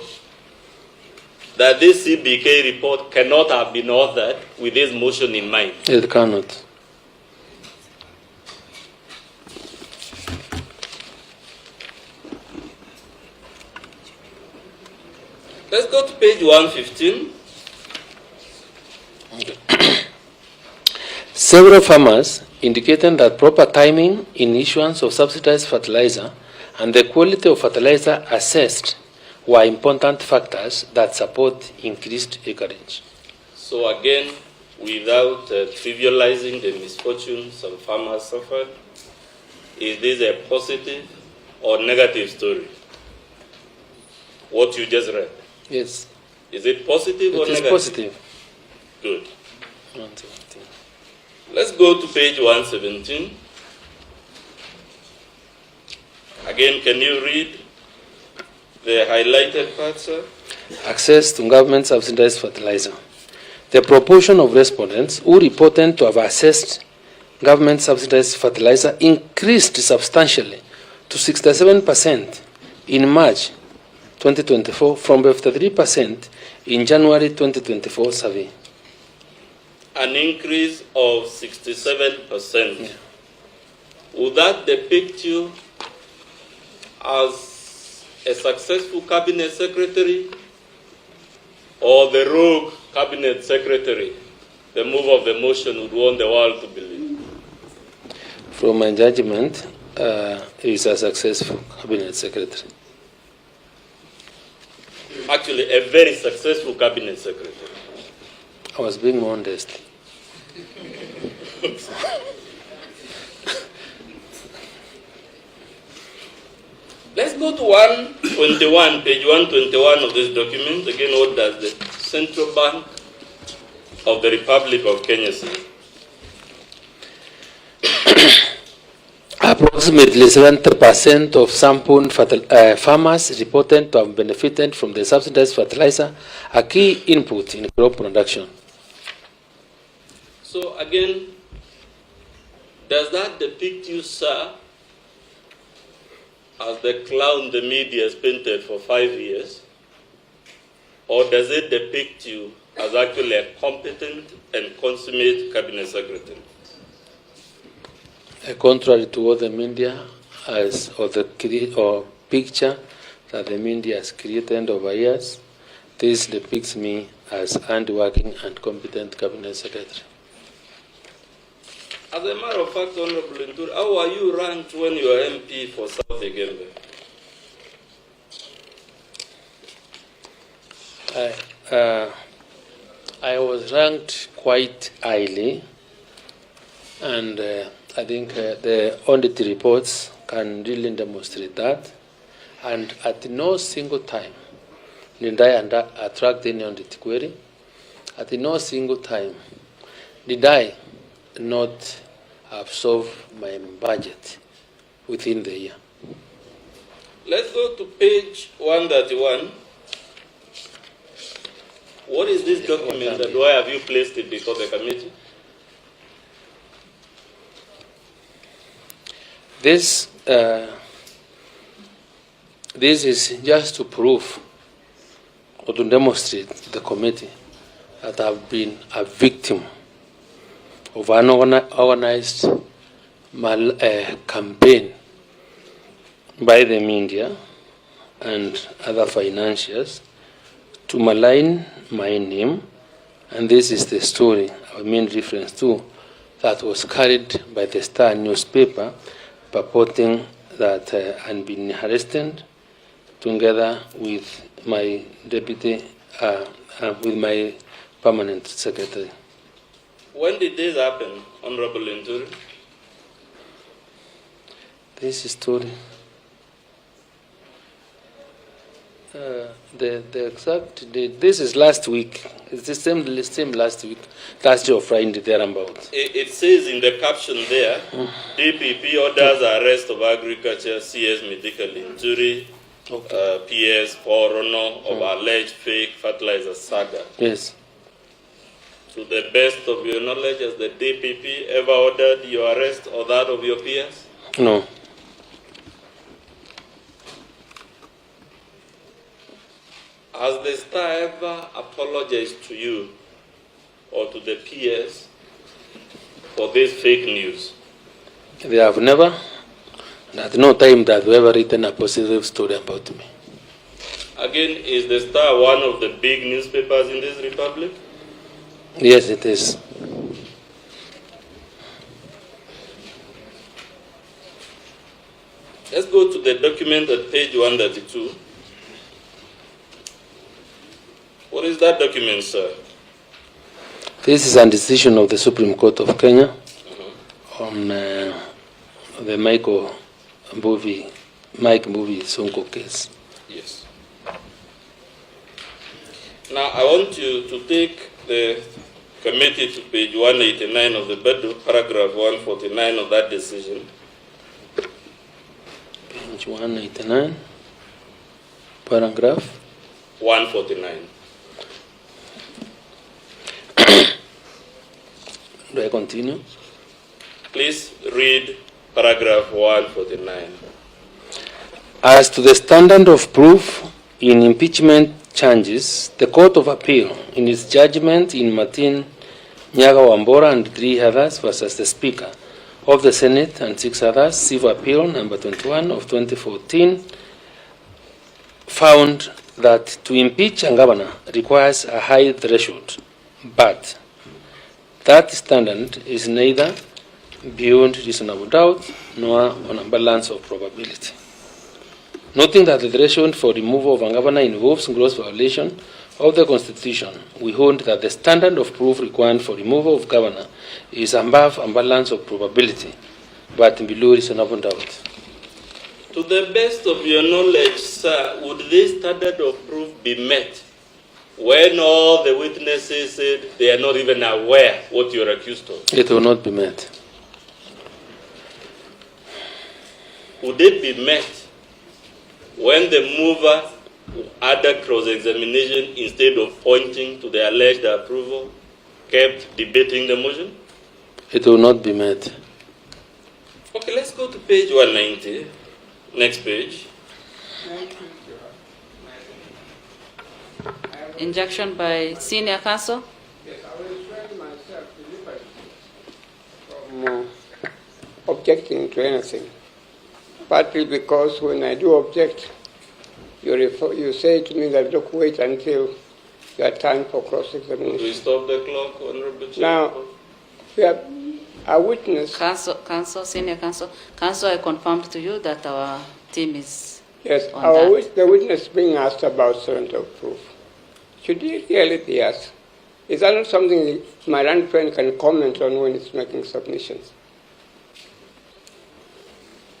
that this CBK report cannot have been authored with this motion in mind. It cannot. Let's go to page 115. Several farmers indicated that proper timing in issuance of subsidized fertilizer and the quality of fertilizer assessed were important factors that support increased acreage. So again, without trivializing the misfortune some farmers suffered, is this a positive or negative story? What you just read? Yes. Is it positive or negative? It is positive. Good. Let's go to page 117. Again, can you read the highlighted part, sir? Access to government subsidized fertilizer. The proportion of respondents who reported to have accessed government subsidized fertilizer increased substantially to 67% in March 2024 from 53% in January 2024 survey. An increase of 67%. Yeah. Would that depict you as a successful cabinet secretary or the rogue Cabinet Secretary, the move of the motion would want the world to believe? From my judgment, he is a successful Cabinet Secretary. Actually, a very successful Cabinet Secretary. I was being modest. Let's go to 121, page 121 of this document. Again, what does the Central Bank of the Republic of Kenya say? Approximately 70% of sampled farmers reported to have benefited from the subsidized fertilizer, a key input in crop production. So again, does that depict you, sir, as the clown the media has painted for 5 years? Or does it depict you as actually a competent and consummate Cabinet Secretary? Contrary to what the media has, or picture that the media has created over years, this depicts me as hard-working and competent Cabinet Secretary. As a matter of fact, Honorable Linturi, how were you ranked when you were MP for South Igembe? I was ranked quite highly, and I think the audit reports can really demonstrate that. And at no single time did I attract any audit query. At no single time did I not absorb my budget within the year. Let's go to page 131. What is this document and why have you placed it before the committee? This is just to prove or to demonstrate to the committee that I've been a victim of an organized campaign by the media and other financiers to malign my name, and this is the story I made reference to that was carried by the Star newspaper, purporting that I'd been arrested together with my deputy, with my permanent secretary. When did this happen, Honorable Linturi? This story, the exact date, this is last week. It's the same last week, Thursday or Friday, thereabout. It says in the caption there, DPP orders arrest of agriculture CS Mithika Linturi, PS Porono of alleged fake fertilizer saga. Yes. To the best of your knowledge, has the DPP ever ordered your arrest or that of your peers? No. Has the Star ever apologized to you or to the peers for this fake news? They have never, and at no time that we ever written a positive story about me. Again, is the Star one of the big newspapers in this republic? Yes, it is. Let's go to the document at page 132. What is that document, sir? This is a decision of the Supreme Court of Kenya on the Mike Mbuvi Sonko case. Yes. Now, I want you to take the committee to page 189 of the Bedou, paragraph 149 of that decision. Page 189, paragraph 149. Do I continue? Please read paragraph 149. As to the standard of proof in impeachment charges, the Court of Appeal, in its judgment in Martin Nyaga Wambora and 3 others versus the Speaker of the Senate and 6 others, Civil Appeal number 21 of 2014, found that to impeach a governor requires a high threshold, but that standard is neither beyond reasonable doubt nor on a balance of probability. Noting that the threshold for removal of a governor involves gross violation of the Constitution, we hold that the standard of proof required for removal of governor is above a balance of probability, but below reasonable doubt. To the best of your knowledge, sir, would this standard of proof be met when all the witnesses said they are not even aware what you are accused of? It will not be met. Would it be met when the mover added cross-examination instead of pointing to the alleged approval, kept debating the motion? It will not be met. Okay, let's go to page 190. Next page. Injunction by senior counsel. Yes, I will restrain myself from objecting to anything. Partly because when I do object, you say to me that look, wait until your time for cross-examination. We stop the clock, Honorable Chair. Now, we have a witness. Counsel, senior counsel. Counsel, I confirmed to you that our team is Yes, on that. The witness being asked about surrender of proof. Should he really be asked? Is that not something my learned friend can comment on when he's making submissions?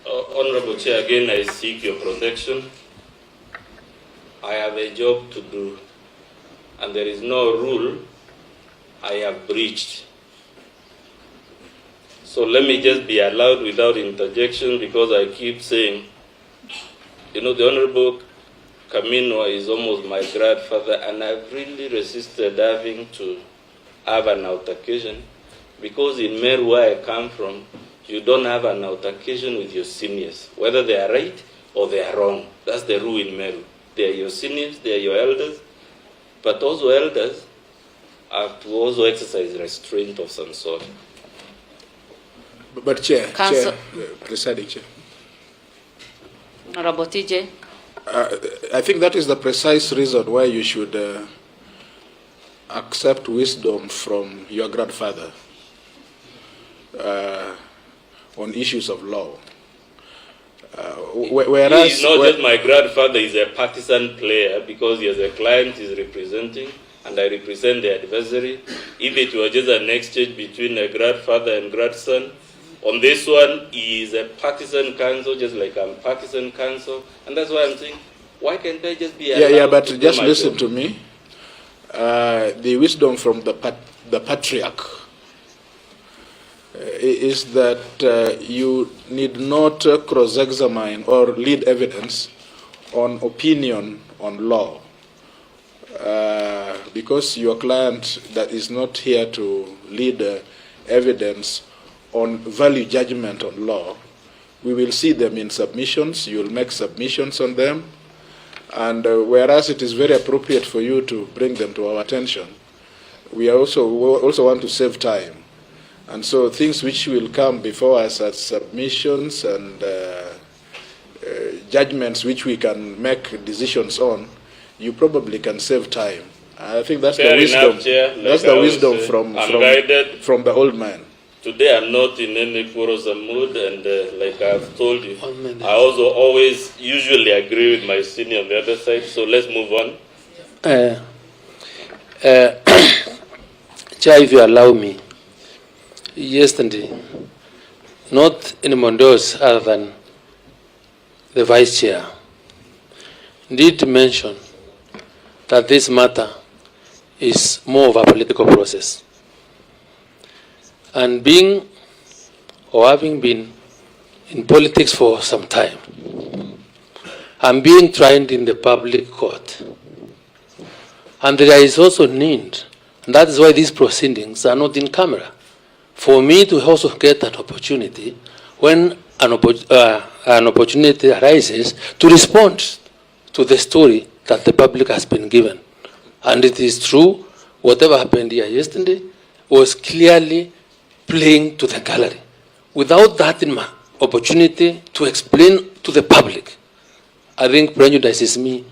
Honorable Chair, again I seek your protection. I have a job to do, and there is no rule I have breached. So let me just be allowed without interjection, because I keep saying, you know, the Honorable Camino is almost my grandfather, and I've really resisted having to have an altercation, because in Meru, where I come from, you don't have an altercation with your seniors, whether they are right or they are wrong. That's the rule in Meru. They are your seniors, they are your elders, but also elders have to also exercise restraint of some sort. But Chair, Counsel. Presiding Chair. Honorable TJ. I think that is the precise reason why you should accept wisdom from your grandfather on issues of law. Whereas He is not just my grandfather, he's a partisan player, because he has a client he's representing, and I represent the adversary. If it were just an exchange between a grandfather and grandson, on this one, he is a partisan counsel, just like I'm partisan counsel, and that's why I'm saying, why can't I just be allowed but to just do my listen job? to me. The wisdom from the patriarch is that you need not cross-examine or lead evidence on opinion on law, because your client that is not here to lead evidence on value judgment on law. We will see them in submissions. You will make submissions on them, and whereas it is very appropriate for you to bring them to our attention, we also want to save time. And so things which will come before us as submissions and judgments which we can make decisions on, you probably can save time. I think that's Fair the wisdom. enough, Chair. That's Like the I wisdom was, from from the old man. Today I'm not in any quarrelsome mood, and like I've told you, I also always usually agree with my senior on the other side, so let's move on. Chair, if you allow me, yesterday, not anyone else other than the Vice Chair did mention that this matter is more of a political process. And being or having been in politics for some time, and being tried in the public court, and there is also need, and that is why these proceedings are not in camera, for me to also get an opportunity when an opportunity arises to respond to the story that the public has been given. And it is true, whatever happened here yesterday was clearly playing to the gallery. Without that opportunity to explain to the public, I think prejudices me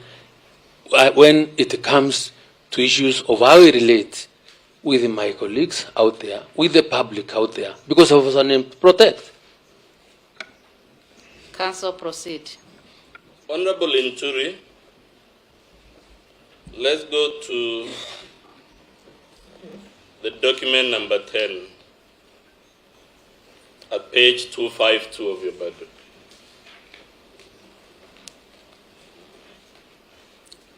when it comes to issues of how we relate with my colleagues out there, with the public out there, because of our name protect. Council, proceed. Honorable Linturi, let's go to the document number 10 at page 252 of your budget.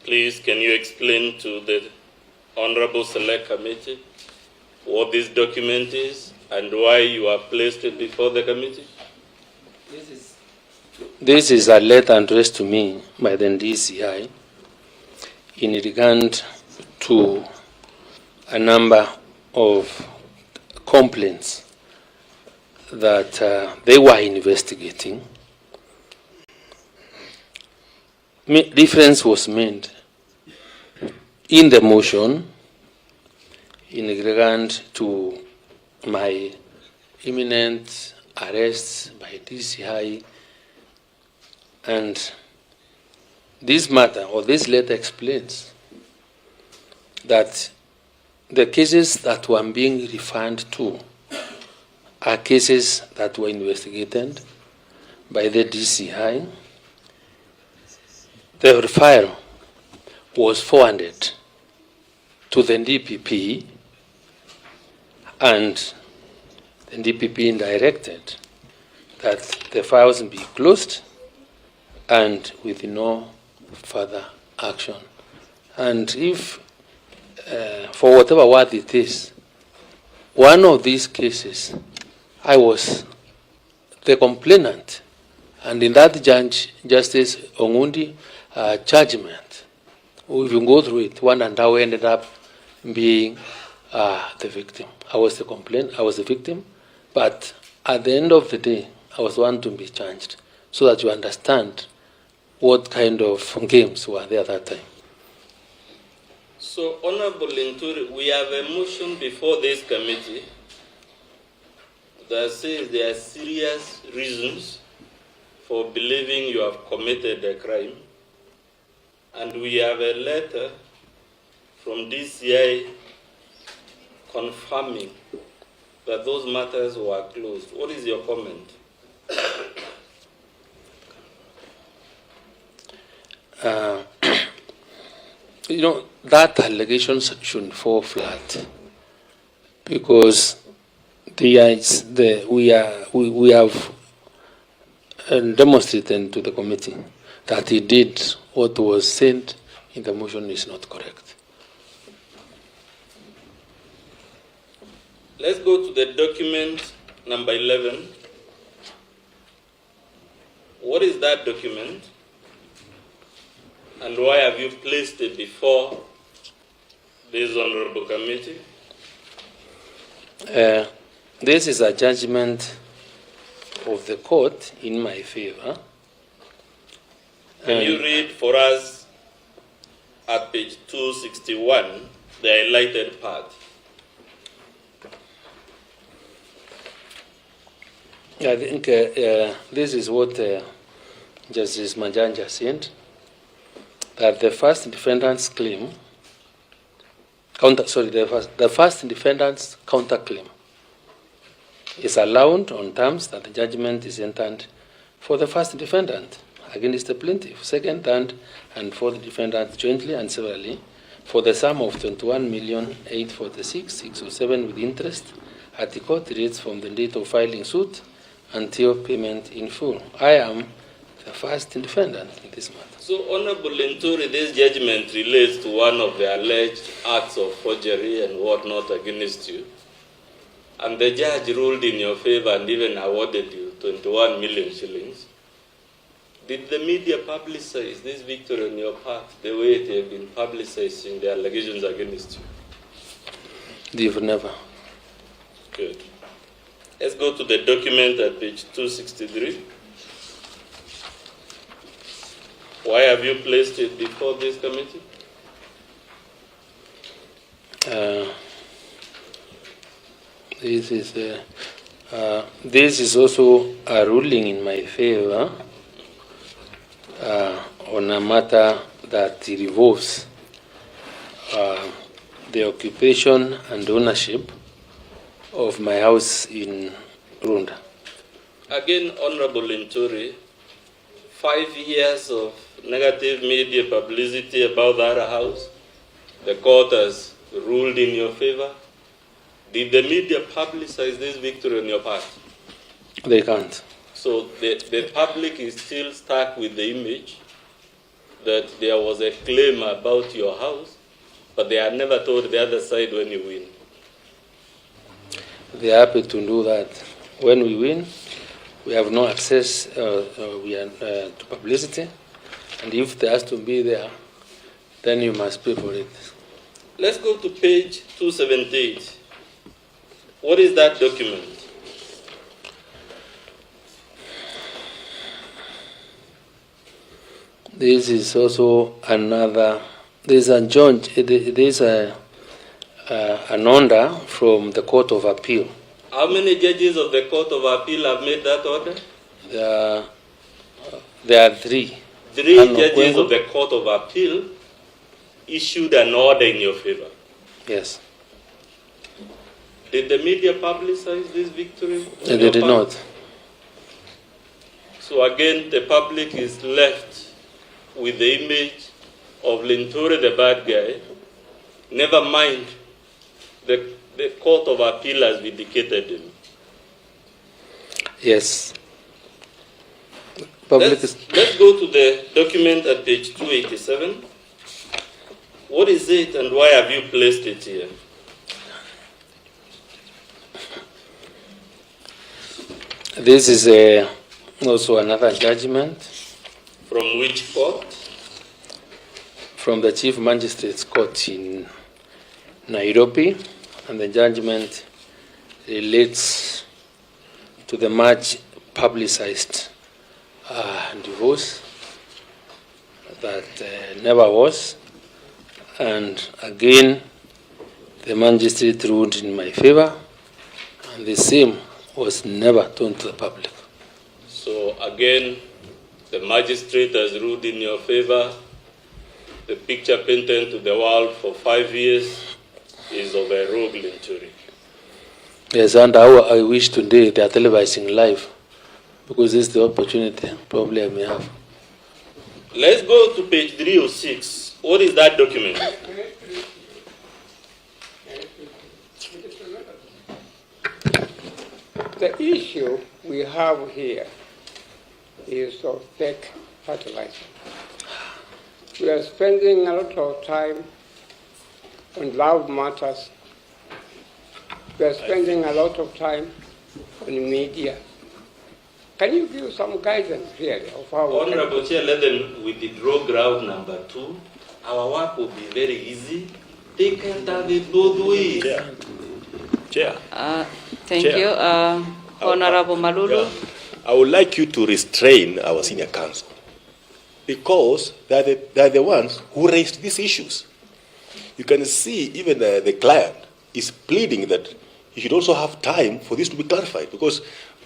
Please, can you explain to the Honorable Select Committee what this document is and why you have placed it before the committee? This is a letter addressed to me by the DCI in regard to a number of complaints that they were investigating. Reference was made in the motion in regard to my imminent arrest by DCI, and this matter or this letter explains that the cases that were being referred to are cases that were investigated by the DCI. The referral was forwarded to the DPP, and the DPP directed that the files be closed and with no further action. And if, for whatever worth it is, one of these cases, I was the complainant, and in that Justice Ongundi judgment, if you go through it, one and how I ended up being the victim. I was the victim, but at the end of the day, I was one to be charged, so that you understand what kind of games were there at that time. So, Honorable Linturi, we have a motion before this committee that says there are serious reasons for believing you have committed a crime, and we have a letter from DCI confirming that those matters were closed. What is your comment? That allegation should fall flat, because we have demonstrated to the committee that he did what was said in the motion is not correct. Let's go to the document number 11. What is that document? And why have you placed it before this honorable committee? This is a judgment of the court in my favor. Can you read for us at page 261, the highlighted part? I think this is what Justice Majanja said, that the first defendant's claim, the first defendant's counterclaim is allowed on terms that the judgment is entered for the first defendant against the plaintiff, second, third, and fourth defendants jointly and severally for the sum of 21,846,607 with interest at the court rates from the date of filing suit until payment in full. I am the first defendant in this matter. So, Honorable Linturi, this judgment relates to one of the alleged acts of forgery and whatnot against you. And the judge ruled in your favor and even awarded you 21 million shillings. Did the media publicize this victory on your part the way they have been publicizing the allegations against you? They've never. Good. Let's go to the document at page 263. Why have you placed it before this committee? This is also a ruling in my favor on a matter that revolves the occupation and ownership of my house in Runda. Again, Honorable Linturi, 5 years of negative media publicity about the other house. The court has ruled in your favor. Did the media publicize this victory on your part? They can't. So the public is still stuck with the image that there was a claim about your house, but they are never told the other side when you win. They are happy to do that. When we win, we have no access to publicity, and if there has to be there, then you must pay for it. Let's go to page 278. What is that document? This is also another. There's a judge. There's an order from the Court of Appeal. How many judges of the Court of Appeal have made that order? There are three. Three judges of the Court of Appeal issued an order in your favor. Yes. Did the media publicize this victory? They did not. So again, the public is left with the image of Linturi, the bad guy. Never mind, the Court of Appeal has vindicated him. Yes. Let's go to the document at page 287. What is it and why have you placed it here? This is also another judgment. From which court? From the Chief Magistrate's Court in Nairobi, and the judgment relates to the much publicized divorce that never was, and again the magistrate ruled in my favor, and the same was never told to the public. So again, the magistrate has ruled in your favor. The picture painted to the world for 5 years is of a rogue Linturi. Yes, and I wish today they are televising live, because this is the opportunity probably I may have. Let's go to page 306. What is that document? The issue we have here is of fake fertilizer. We are spending a lot of time on love matters. We are spending a lot of time on media. Can you give some guidance really of how we Honorable Chair, let them withdraw ground number 2. Our work will be very easy. They can have it both ways. Chair. Thank you. Honorable Malulu. I would like you to restrain our senior counsel, because they are the ones who raised these issues. You can see even the client is pleading that he should also have time for this to be clarified, because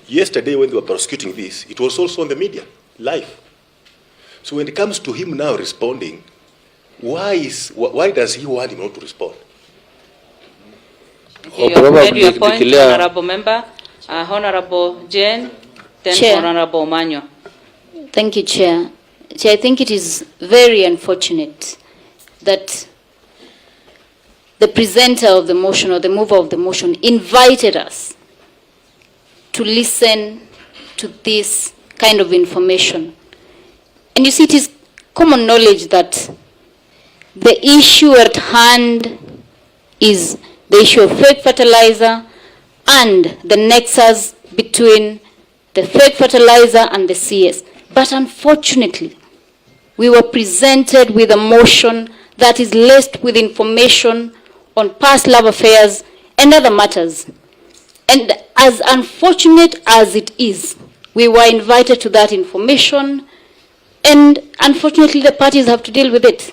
yesterday when they were prosecuting this, it was also on the media, live. So when it comes to him now responding, why does he want him not to respond? Okay, you have made your point, Honorable Member. Honorable Jane, then Chair. Honorable Manyo. Thank you, Chair. Chair, I think it is very unfortunate that the presenter of the motion or the mover of the motion invited us to listen to this kind of information. And you see, it is common knowledge that the issue at hand is the issue of fake fertilizer and the nexus between the fake fertilizer and the CS. But unfortunately, we were presented with a motion that is laced with information on past love affairs and other matters. And as unfortunate as it is, we were invited to that information, and unfortunately the parties have to deal with it.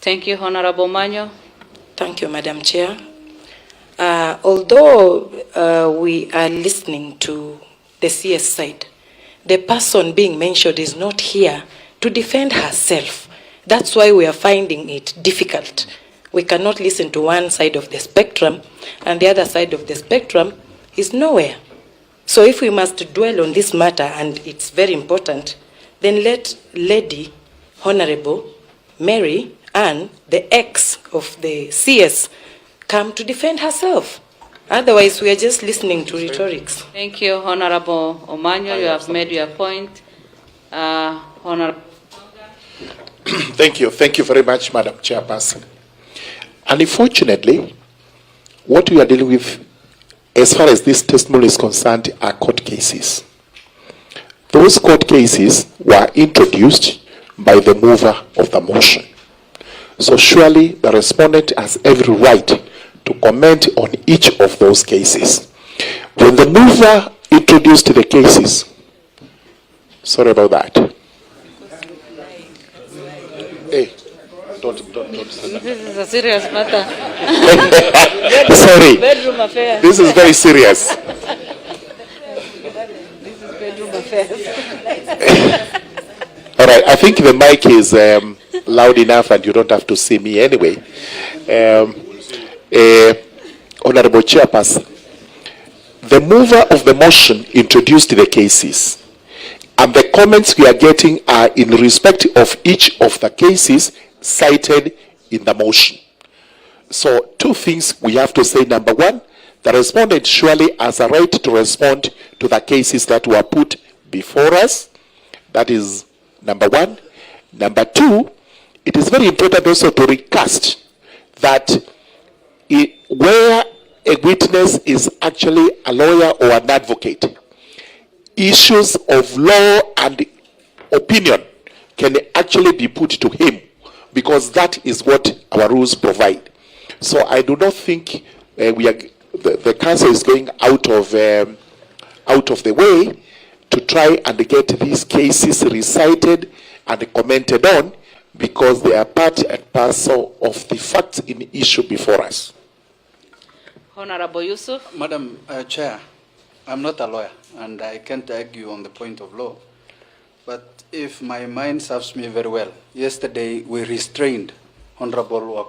Thank you, Honorable Manyo. Thank you, Madam Chair. Although we are listening to the CS side, the person being mentioned is not here to defend herself. That's why we are finding it difficult. We cannot listen to one side of the spectrum, and the other side of the spectrum is nowhere. So if we must dwell on this matter, and it's very important, then let Lady Honorable Mary Ann, the ex of the CS, come to defend herself. Otherwise, we are just listening to rhetorics. Thank you, Honorable Omanyo. You have made your point. Honorable. Thank you very much, Madam Chairperson. And unfortunately, what we are dealing with, as far as this testimony is concerned, are court cases. Those court cases were introduced by the mover of the motion. So surely the respondent has every right to comment on each of those cases. When the mover introduced the cases, sorry about that. Hey, don't say that. This is a serious matter. Sorry. Bedroom affairs. This is very serious. This is bedroom affairs. All right, I think the mic is loud enough and you don't have to see me anyway. Honorable Chairperson, the mover of the motion introduced the cases, and the comments we are getting are in respect of each of the cases cited in the motion. So two things we have to say. Number one, the respondent surely has a right to respond to the cases that were put before us. That is number one. Number two, it is very important also to recast that where a witness is actually a lawyer or an advocate, issues of law and opinion can actually be put to him, because that is what our rules provide. So I do not think the council is going out of the way to try and get these cases recited and commented on, because they are part and parcel of the facts in issue before us. Honorable Yusuf. Madam Chair, I'm not a lawyer and I can't argue on the point of law. But if my mind serves me very well, yesterday we restrained Honorable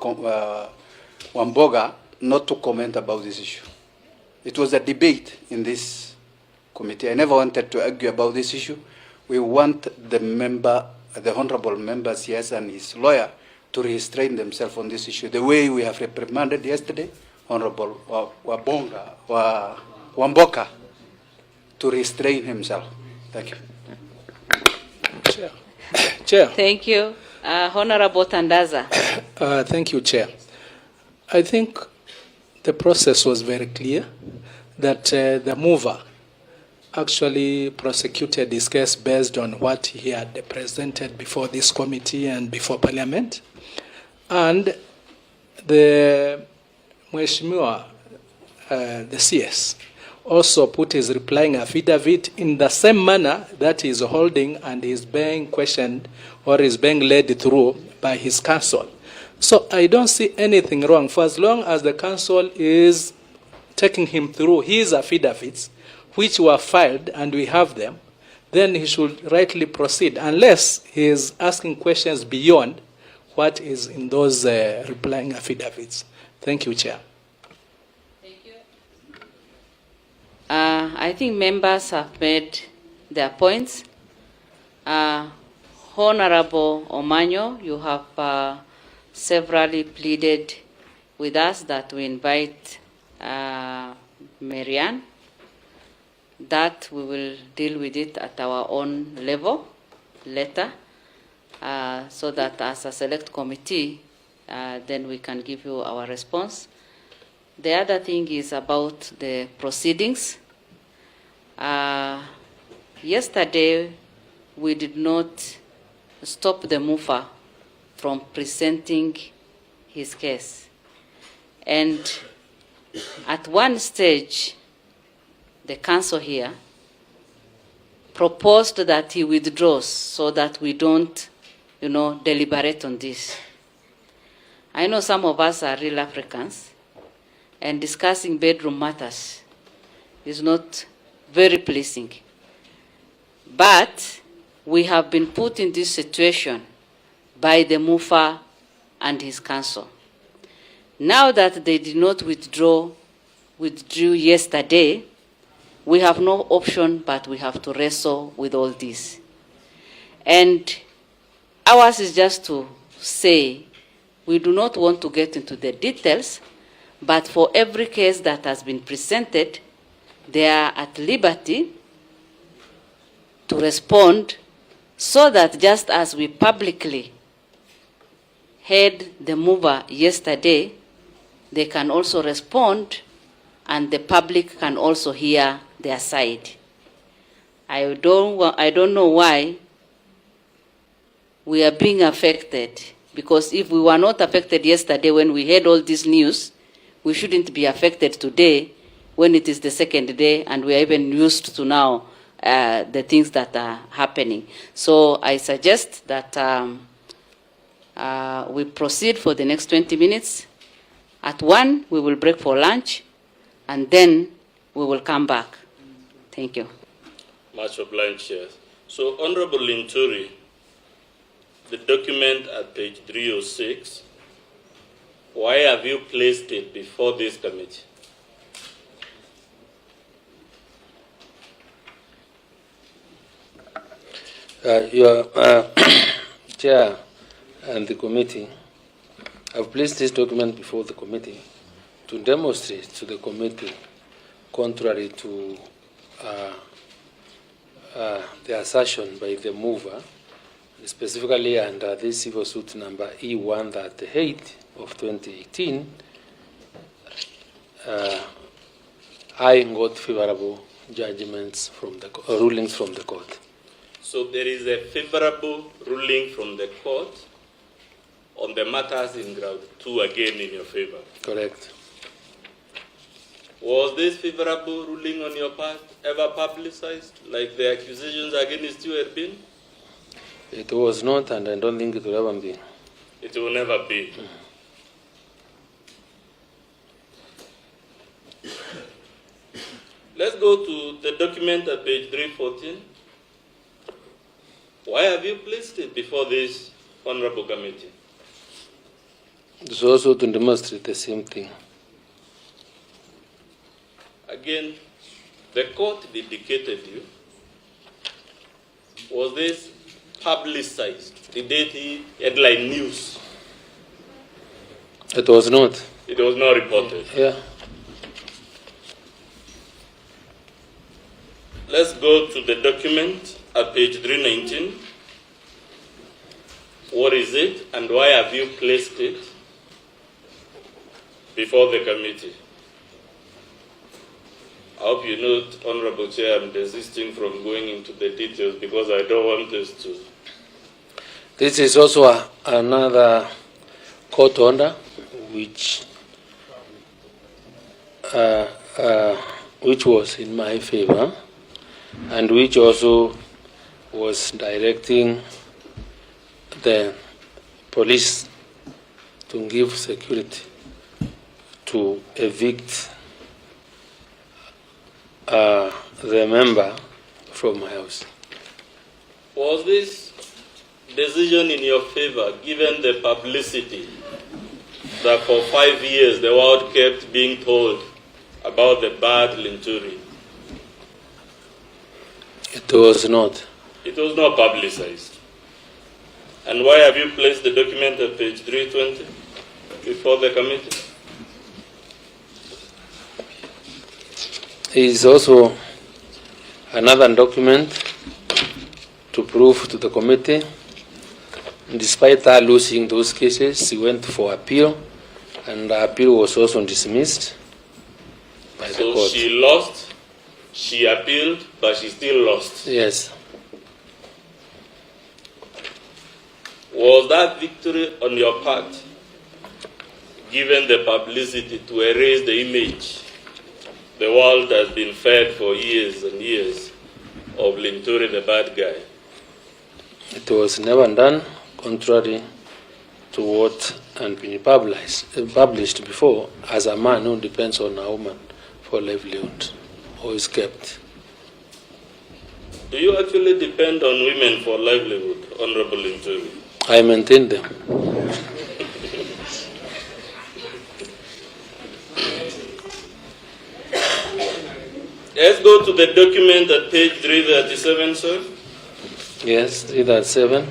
Wamboga not to comment about this issue. It was a debate in this committee. I never wanted to argue about this issue. We want the honorable members, yes, and his lawyer to restrain themselves on this issue. The way we have reprimanded yesterday, Honorable Wamboka, to restrain himself. Thank you. Chair. Thank you. Honorable Tandaza. Thank you, Chair. I think the process was very clear that the mover actually prosecuted his case based on what he had presented before this committee and before Parliament. And the Mheshimiwa, the CS, also put his replying affidavit in the same manner that he is holding and is being questioned or is being led through by his counsel. So I don't see anything wrong. For as long as the counsel is taking him through his affidavits, which were filed and we have them, then he should rightly proceed, unless he is asking questions beyond what is in those replying affidavits. Thank you, Chair. I think members have made their points. Honorable Omanyo, you have severally pleaded with us that we invite Marianne, that we will deal with it at our own level later, so that as a select committee, then we can give you our response. The other thing is about the proceedings. Yesterday, we did not stop the mover from presenting his case. And at one stage, the council here proposed that he withdraws so that we don't, deliberate on this. I know some of us are real Africans, and discussing bedroom matters is not very pleasing. But we have been put in this situation by the mover and his counsel. Now that they did not withdrew yesterday, we have no option but we have to wrestle with all this. And ours is just to say we do not want to get into the details, but for every case that has been presented, they are at liberty to respond, so that just as we publicly heard the mover yesterday, they can also respond and the public can also hear their side. I don't know why we are being affected, because if we were not affected yesterday when we heard all this news, we shouldn't be affected today when it is the second day and we are even used to now the things that are happening. So I suggest that we proceed for the next 20 minutes. At 1, we will break for lunch, and then we will come back. Thank you. Much obliged, Chair. So, Honorable Linturi, the document at page 306, why have you placed it before this committee? Your Chair and the committee have placed this document before the committee to demonstrate to the committee, contrary to the assertion by the mover, specifically under this civil suit number E138 of 2018, I got favorable judgments from the rulings from the court. So there is a favorable ruling from the court on the matters in ground 2 again in your favor. Correct. Was this favorable ruling on your part ever publicized, like the accusations against you had been? It was not, and I don't think it will ever be. It will never be. Let's go to the document at page 314. Why have you placed it before this honorable committee? It's also to demonstrate the same thing. Again, the court dedicated you. Was this publicized? Did it hit headline news? It was not. It was not reported. Yeah. Let's go to the document at page 319. What is it and why have you placed it before the committee? I hope you note, Honorable Chair, I'm desisting from going into the details because I don't want us to. This is also another court order which was in my favor and which also was directing the police to give security to evict the member from my house. Was this decision in your favor given the publicity that for 5 years the world kept being told about the bad Linturi? It was not. It was not publicized. And why have you placed the document at page 320 before the committee? Is also another document to prove to the committee, despite her losing those cases, she went for appeal, and the appeal was also dismissed by the court. So she lost, she appealed, but she still lost. Yes. Was that victory on your part, given the publicity, to erase the image the world has been fed for years and years of Linturi the bad guy? It was never done, contrary to what had been published before, as a man who depends on a woman for livelihood, or is kept. Do you actually depend on women for livelihood, Honorable Linturi? I maintain them. Let's go to the document at page 337, sir. Yes, 337.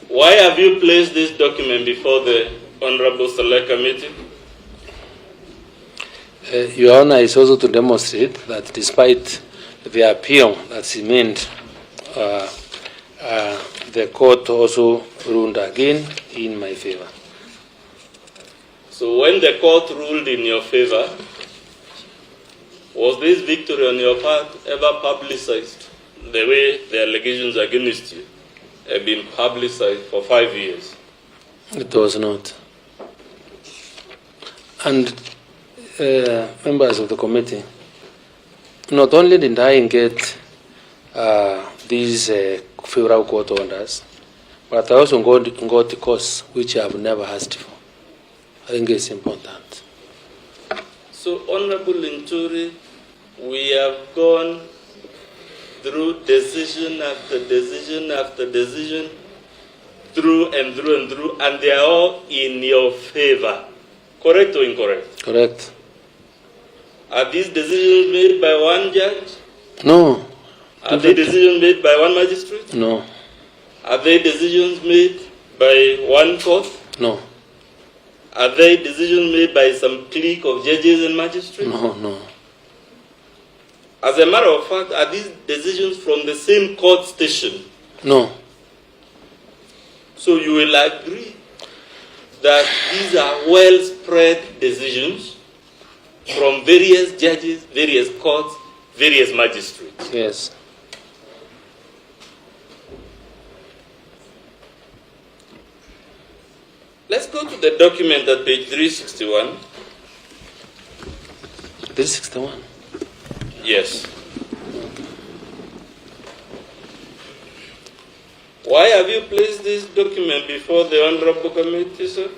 Why have you placed this document before the Honorable Select Committee? Your Honor, is also to demonstrate that despite the appeal that's made, the court also ruled again in my favor. So when the court ruled in your favor, was this victory on your part ever publicized the way the allegations against you have been publicized for 5 years? It was not. And members of the committee, not only did I get these federal court orders, but I also got the costs which I have never asked for. I think it's important. So, Honorable Linturi, we have gone through decision after decision after decision, through and through and through, and they are all in your favor. Correct or incorrect? Correct. Are these decisions made by one judge? No. Are they decisions made by one magistrate? No. Are they decisions made by one court? No. Are they decisions made by some clique of judges and magistrates? No. As a matter of fact, are these decisions from the same court station? No. So you will agree that these are well spread decisions from various judges, various courts, various magistrates. Yes. Let's go to the document at page 361. 361? Yes. Why have you placed this document before the Honorable Committee, sir?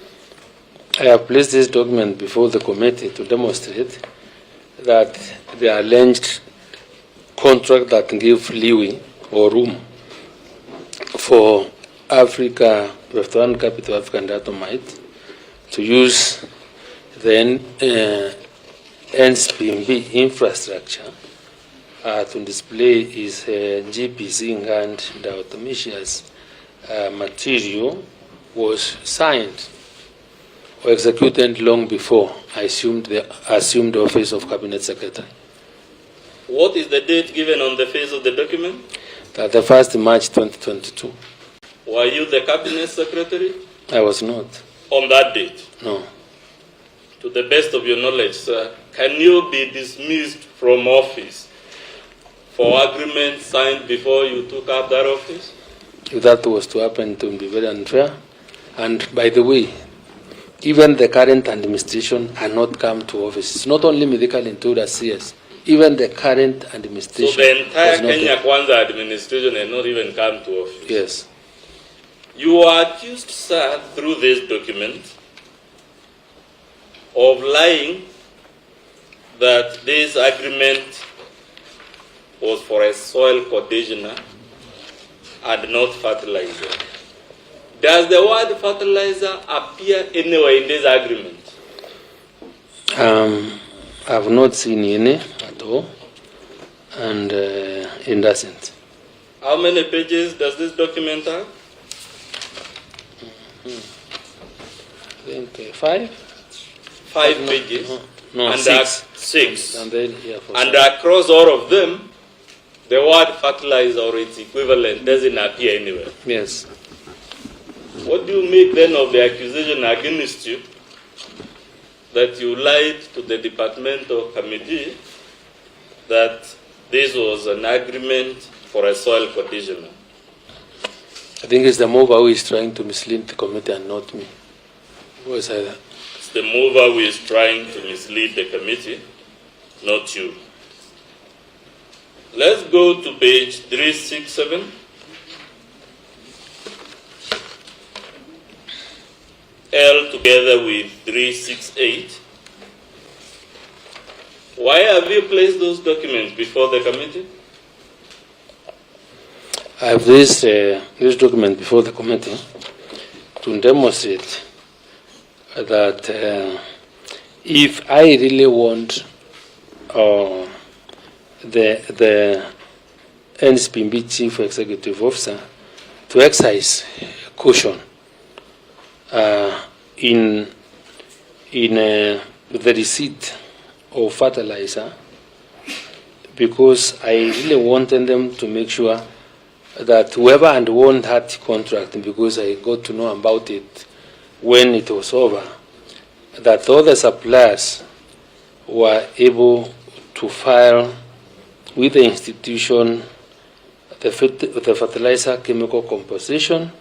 I have placed this document before the committee to demonstrate that the alleged contract that give leeway or room for Africa, Western Capital African Datomite, to use the NSPMB infrastructure to display is GPC and diatomaceous material was signed or executed long before I assumed the office of Cabinet Secretary. What is the date given on the face of the document? That the 1st March 2022. Were you the Cabinet Secretary? I was not. On that date? No. To the best of your knowledge, sir, can you be dismissed from office for agreement signed before you took up that office? If that was to happen, it would be very unfair. And by the way, even the current administration had not come to office. It's not only Mithika Linturi'S CS. Even the current administration. So the entire Kenya Kwanza administration had not even come to office? Yes. You are accused, sir, through this document of lying that this agreement was for a soil conditioner and not fertilizer. Does the word fertilizer appear anywhere in this agreement? I have not seen any at all, and it doesn't. How many pages does this document have? I think 5. 5 pages. No, and 6. 6. And then here for and 7. across all of them, the word fertilizer or its equivalent doesn't appear anywhere. Yes. What do you make then of the accusation against you that you lied to the departmental committee that this was an agreement for a soil conditioner? I think it's the mover who is trying to mislead the committee and not me. Who is either? It's the mover who is trying to mislead the committee, not you. Let's go to page 367. L together with 368. Why have you placed those documents before the committee? I have placed this document before the committee to demonstrate that if I really want the NSPB Chief Executive Officer to exercise caution in the receipt of fertilizer, because I really wanted them to make sure that whoever had won that contract, because I got to know about it when it was over, that all the suppliers were able to file with the institution the fertilizer chemical composition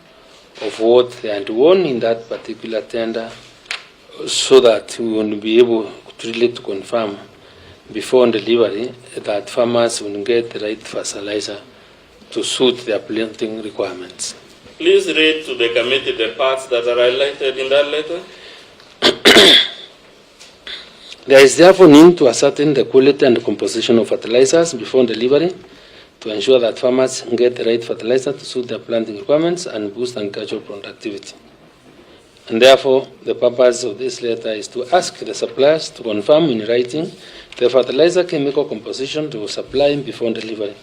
of what they had won in that particular tender, so that we will be able to really to confirm before delivery that farmers will get the right fertilizer to suit their planting requirements. Please read to the committee the parts that are highlighted in that letter. There is therefore need to ascertain the quality and composition of fertilizers before delivery to ensure that farmers get the right fertilizer to suit their planting requirements and boost agricultural productivity. And therefore, the purpose of this letter is to ask the suppliers to confirm in writing the fertilizer chemical composition to supply before delivery.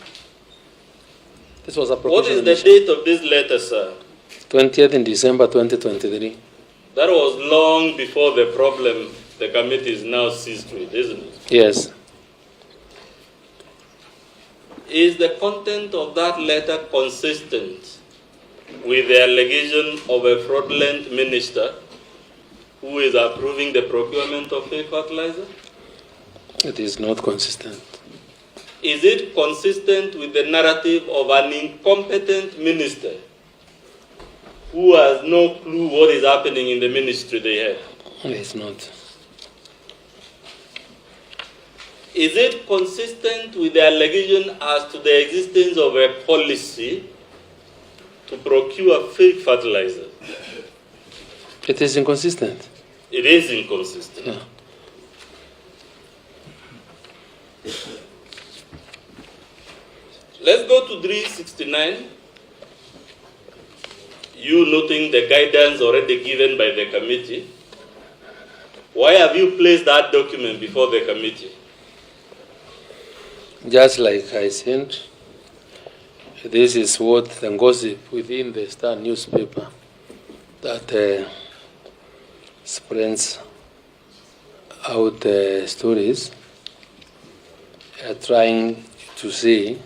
This was a What is the date of this letter, sir? 20th in December 2023. That was long before the problem the committee is now seized with, isn't it? Yes. Is the content of that letter consistent with the allegation of a fraudulent minister who is approving the procurement of fake fertilizer? It is not consistent. Is it consistent with the narrative of an incompetent minister who has no clue what is happening in the ministry they have? It is not. Is it consistent with the allegation as to the existence of a policy to procure fake fertilizer? It is inconsistent. It is inconsistent. Yeah. Let's go to 369. You noting the guidance already given by the committee. Why have you placed that document before the committee? Just like I said, this is what the gossip within the Star newspaper that spreads out stories, trying to say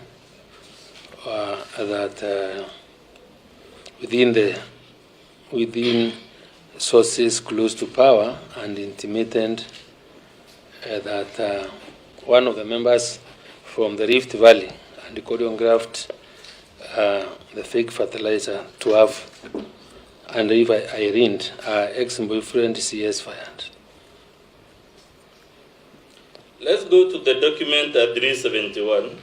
that within sources close to power and intimated that one of the members from the Rift Valley and choreographed the fake fertilizer to have and if Irene, her ex-boyfriend, CS fired. Let's go to the document at 371.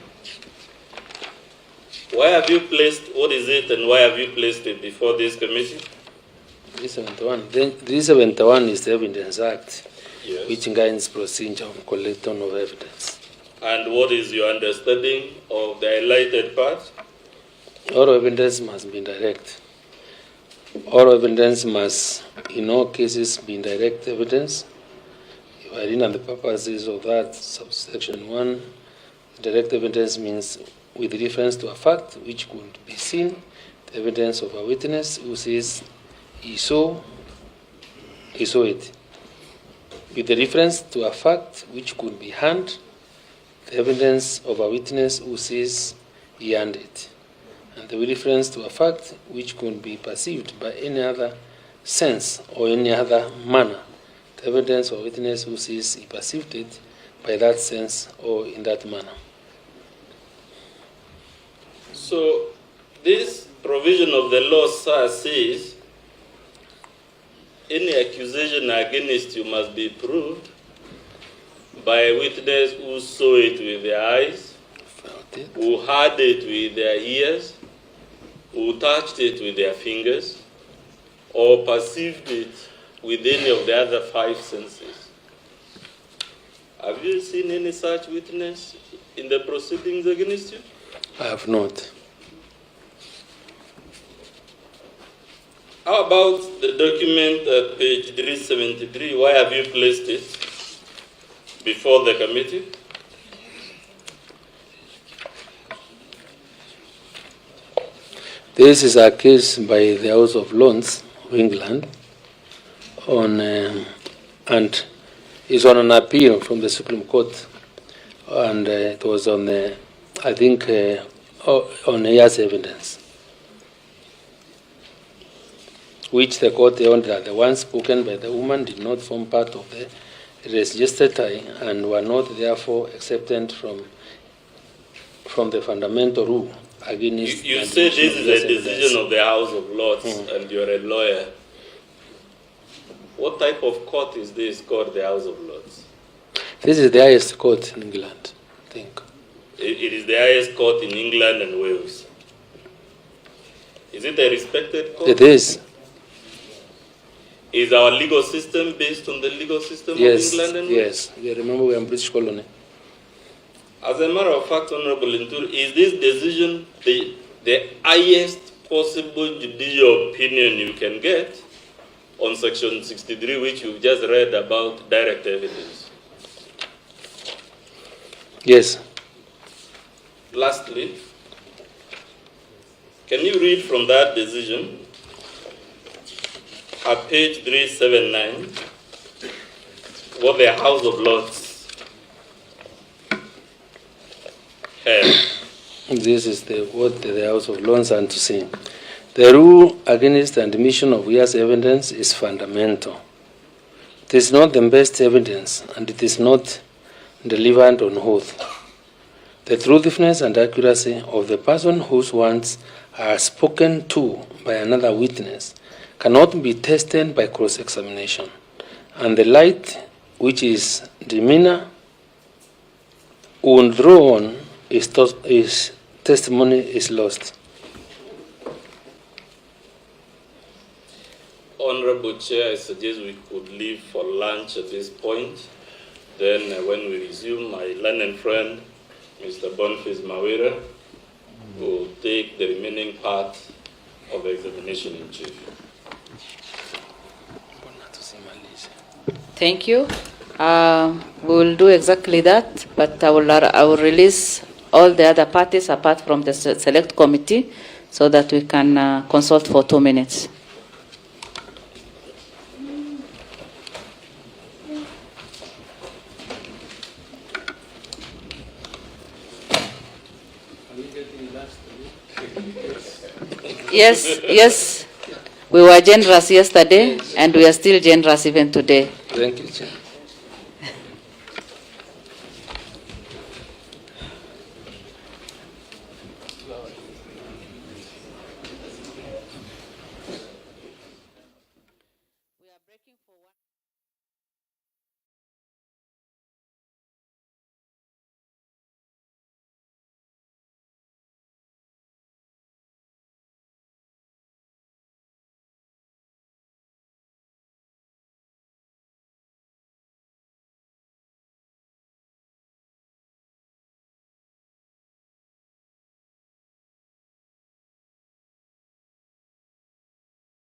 Why have you placed, what is it and why have you placed it before this committee? 371 is the Evidence Act, Yes. which guides procedure on collection of evidence. And what is your understanding of the highlighted part? All evidence must be direct. All evidence must, in all cases, be direct evidence. If I read on the purposes of that subsection 1, direct evidence means with reference to a fact which could be seen, the evidence of a witness who says he saw it. With the reference to a fact which could be heard, the evidence of a witness who says he heard it. And the reference to a fact which could be perceived by any other sense or any other manner, the evidence of a witness who says he perceived it by that sense or in that manner. So this provision of the law, sir, says any accusation against you must be proved by a witness who saw it with their eyes, who heard it with their ears, who touched it with their fingers, or perceived it with any of the other 5 senses. Have you seen any such witness in the proceedings against you? I have not. How about the document at page 373? Why have you placed it before the committee? This is a case by the House of Lords of England on, and is on an appeal from the Supreme Court, and it was on, I think, on years evidence, which the court held that the ones spoken by the woman did not form part of the registered tie and were not therefore accepted from the fundamental rule against. You say this is a decision of the House of Lords and you're a lawyer. What type of court is this called the House of Lords? This is the highest court in England, I think. It is the highest court in England and Wales. Is it a respected court? It is. Is our legal system based on the legal system of England and Wales? Yes, you remember we are in British colony. As a matter of fact, Honorable Linturi, is this decision the highest possible judicial opinion you can get on Section 63, which you've just read about direct evidence? Yes. Lastly, can you read from that decision at page 379 what the House of Lords held? This is what the House of Lords are to say. The rule against the admission of years evidence is fundamental. It is not the best evidence, and it is not delivered on oath. The truthfulness and accuracy of the person whose words are spoken to by another witness cannot be tested by cross-examination, and the light which his demeanor would draw on his testimony is lost. Honorable Chair, I suggest we could leave for lunch at this point. Then when we resume, my learned friend, Mr. Boniface Mawira, will take the remaining part of the examination in chief. Thank you. We will do exactly that, but I will release all the other parties apart from the select committee so that we can consult for 2 minutes. Yes, we were generous yesterday and we are still generous even today. Thank you, Chair.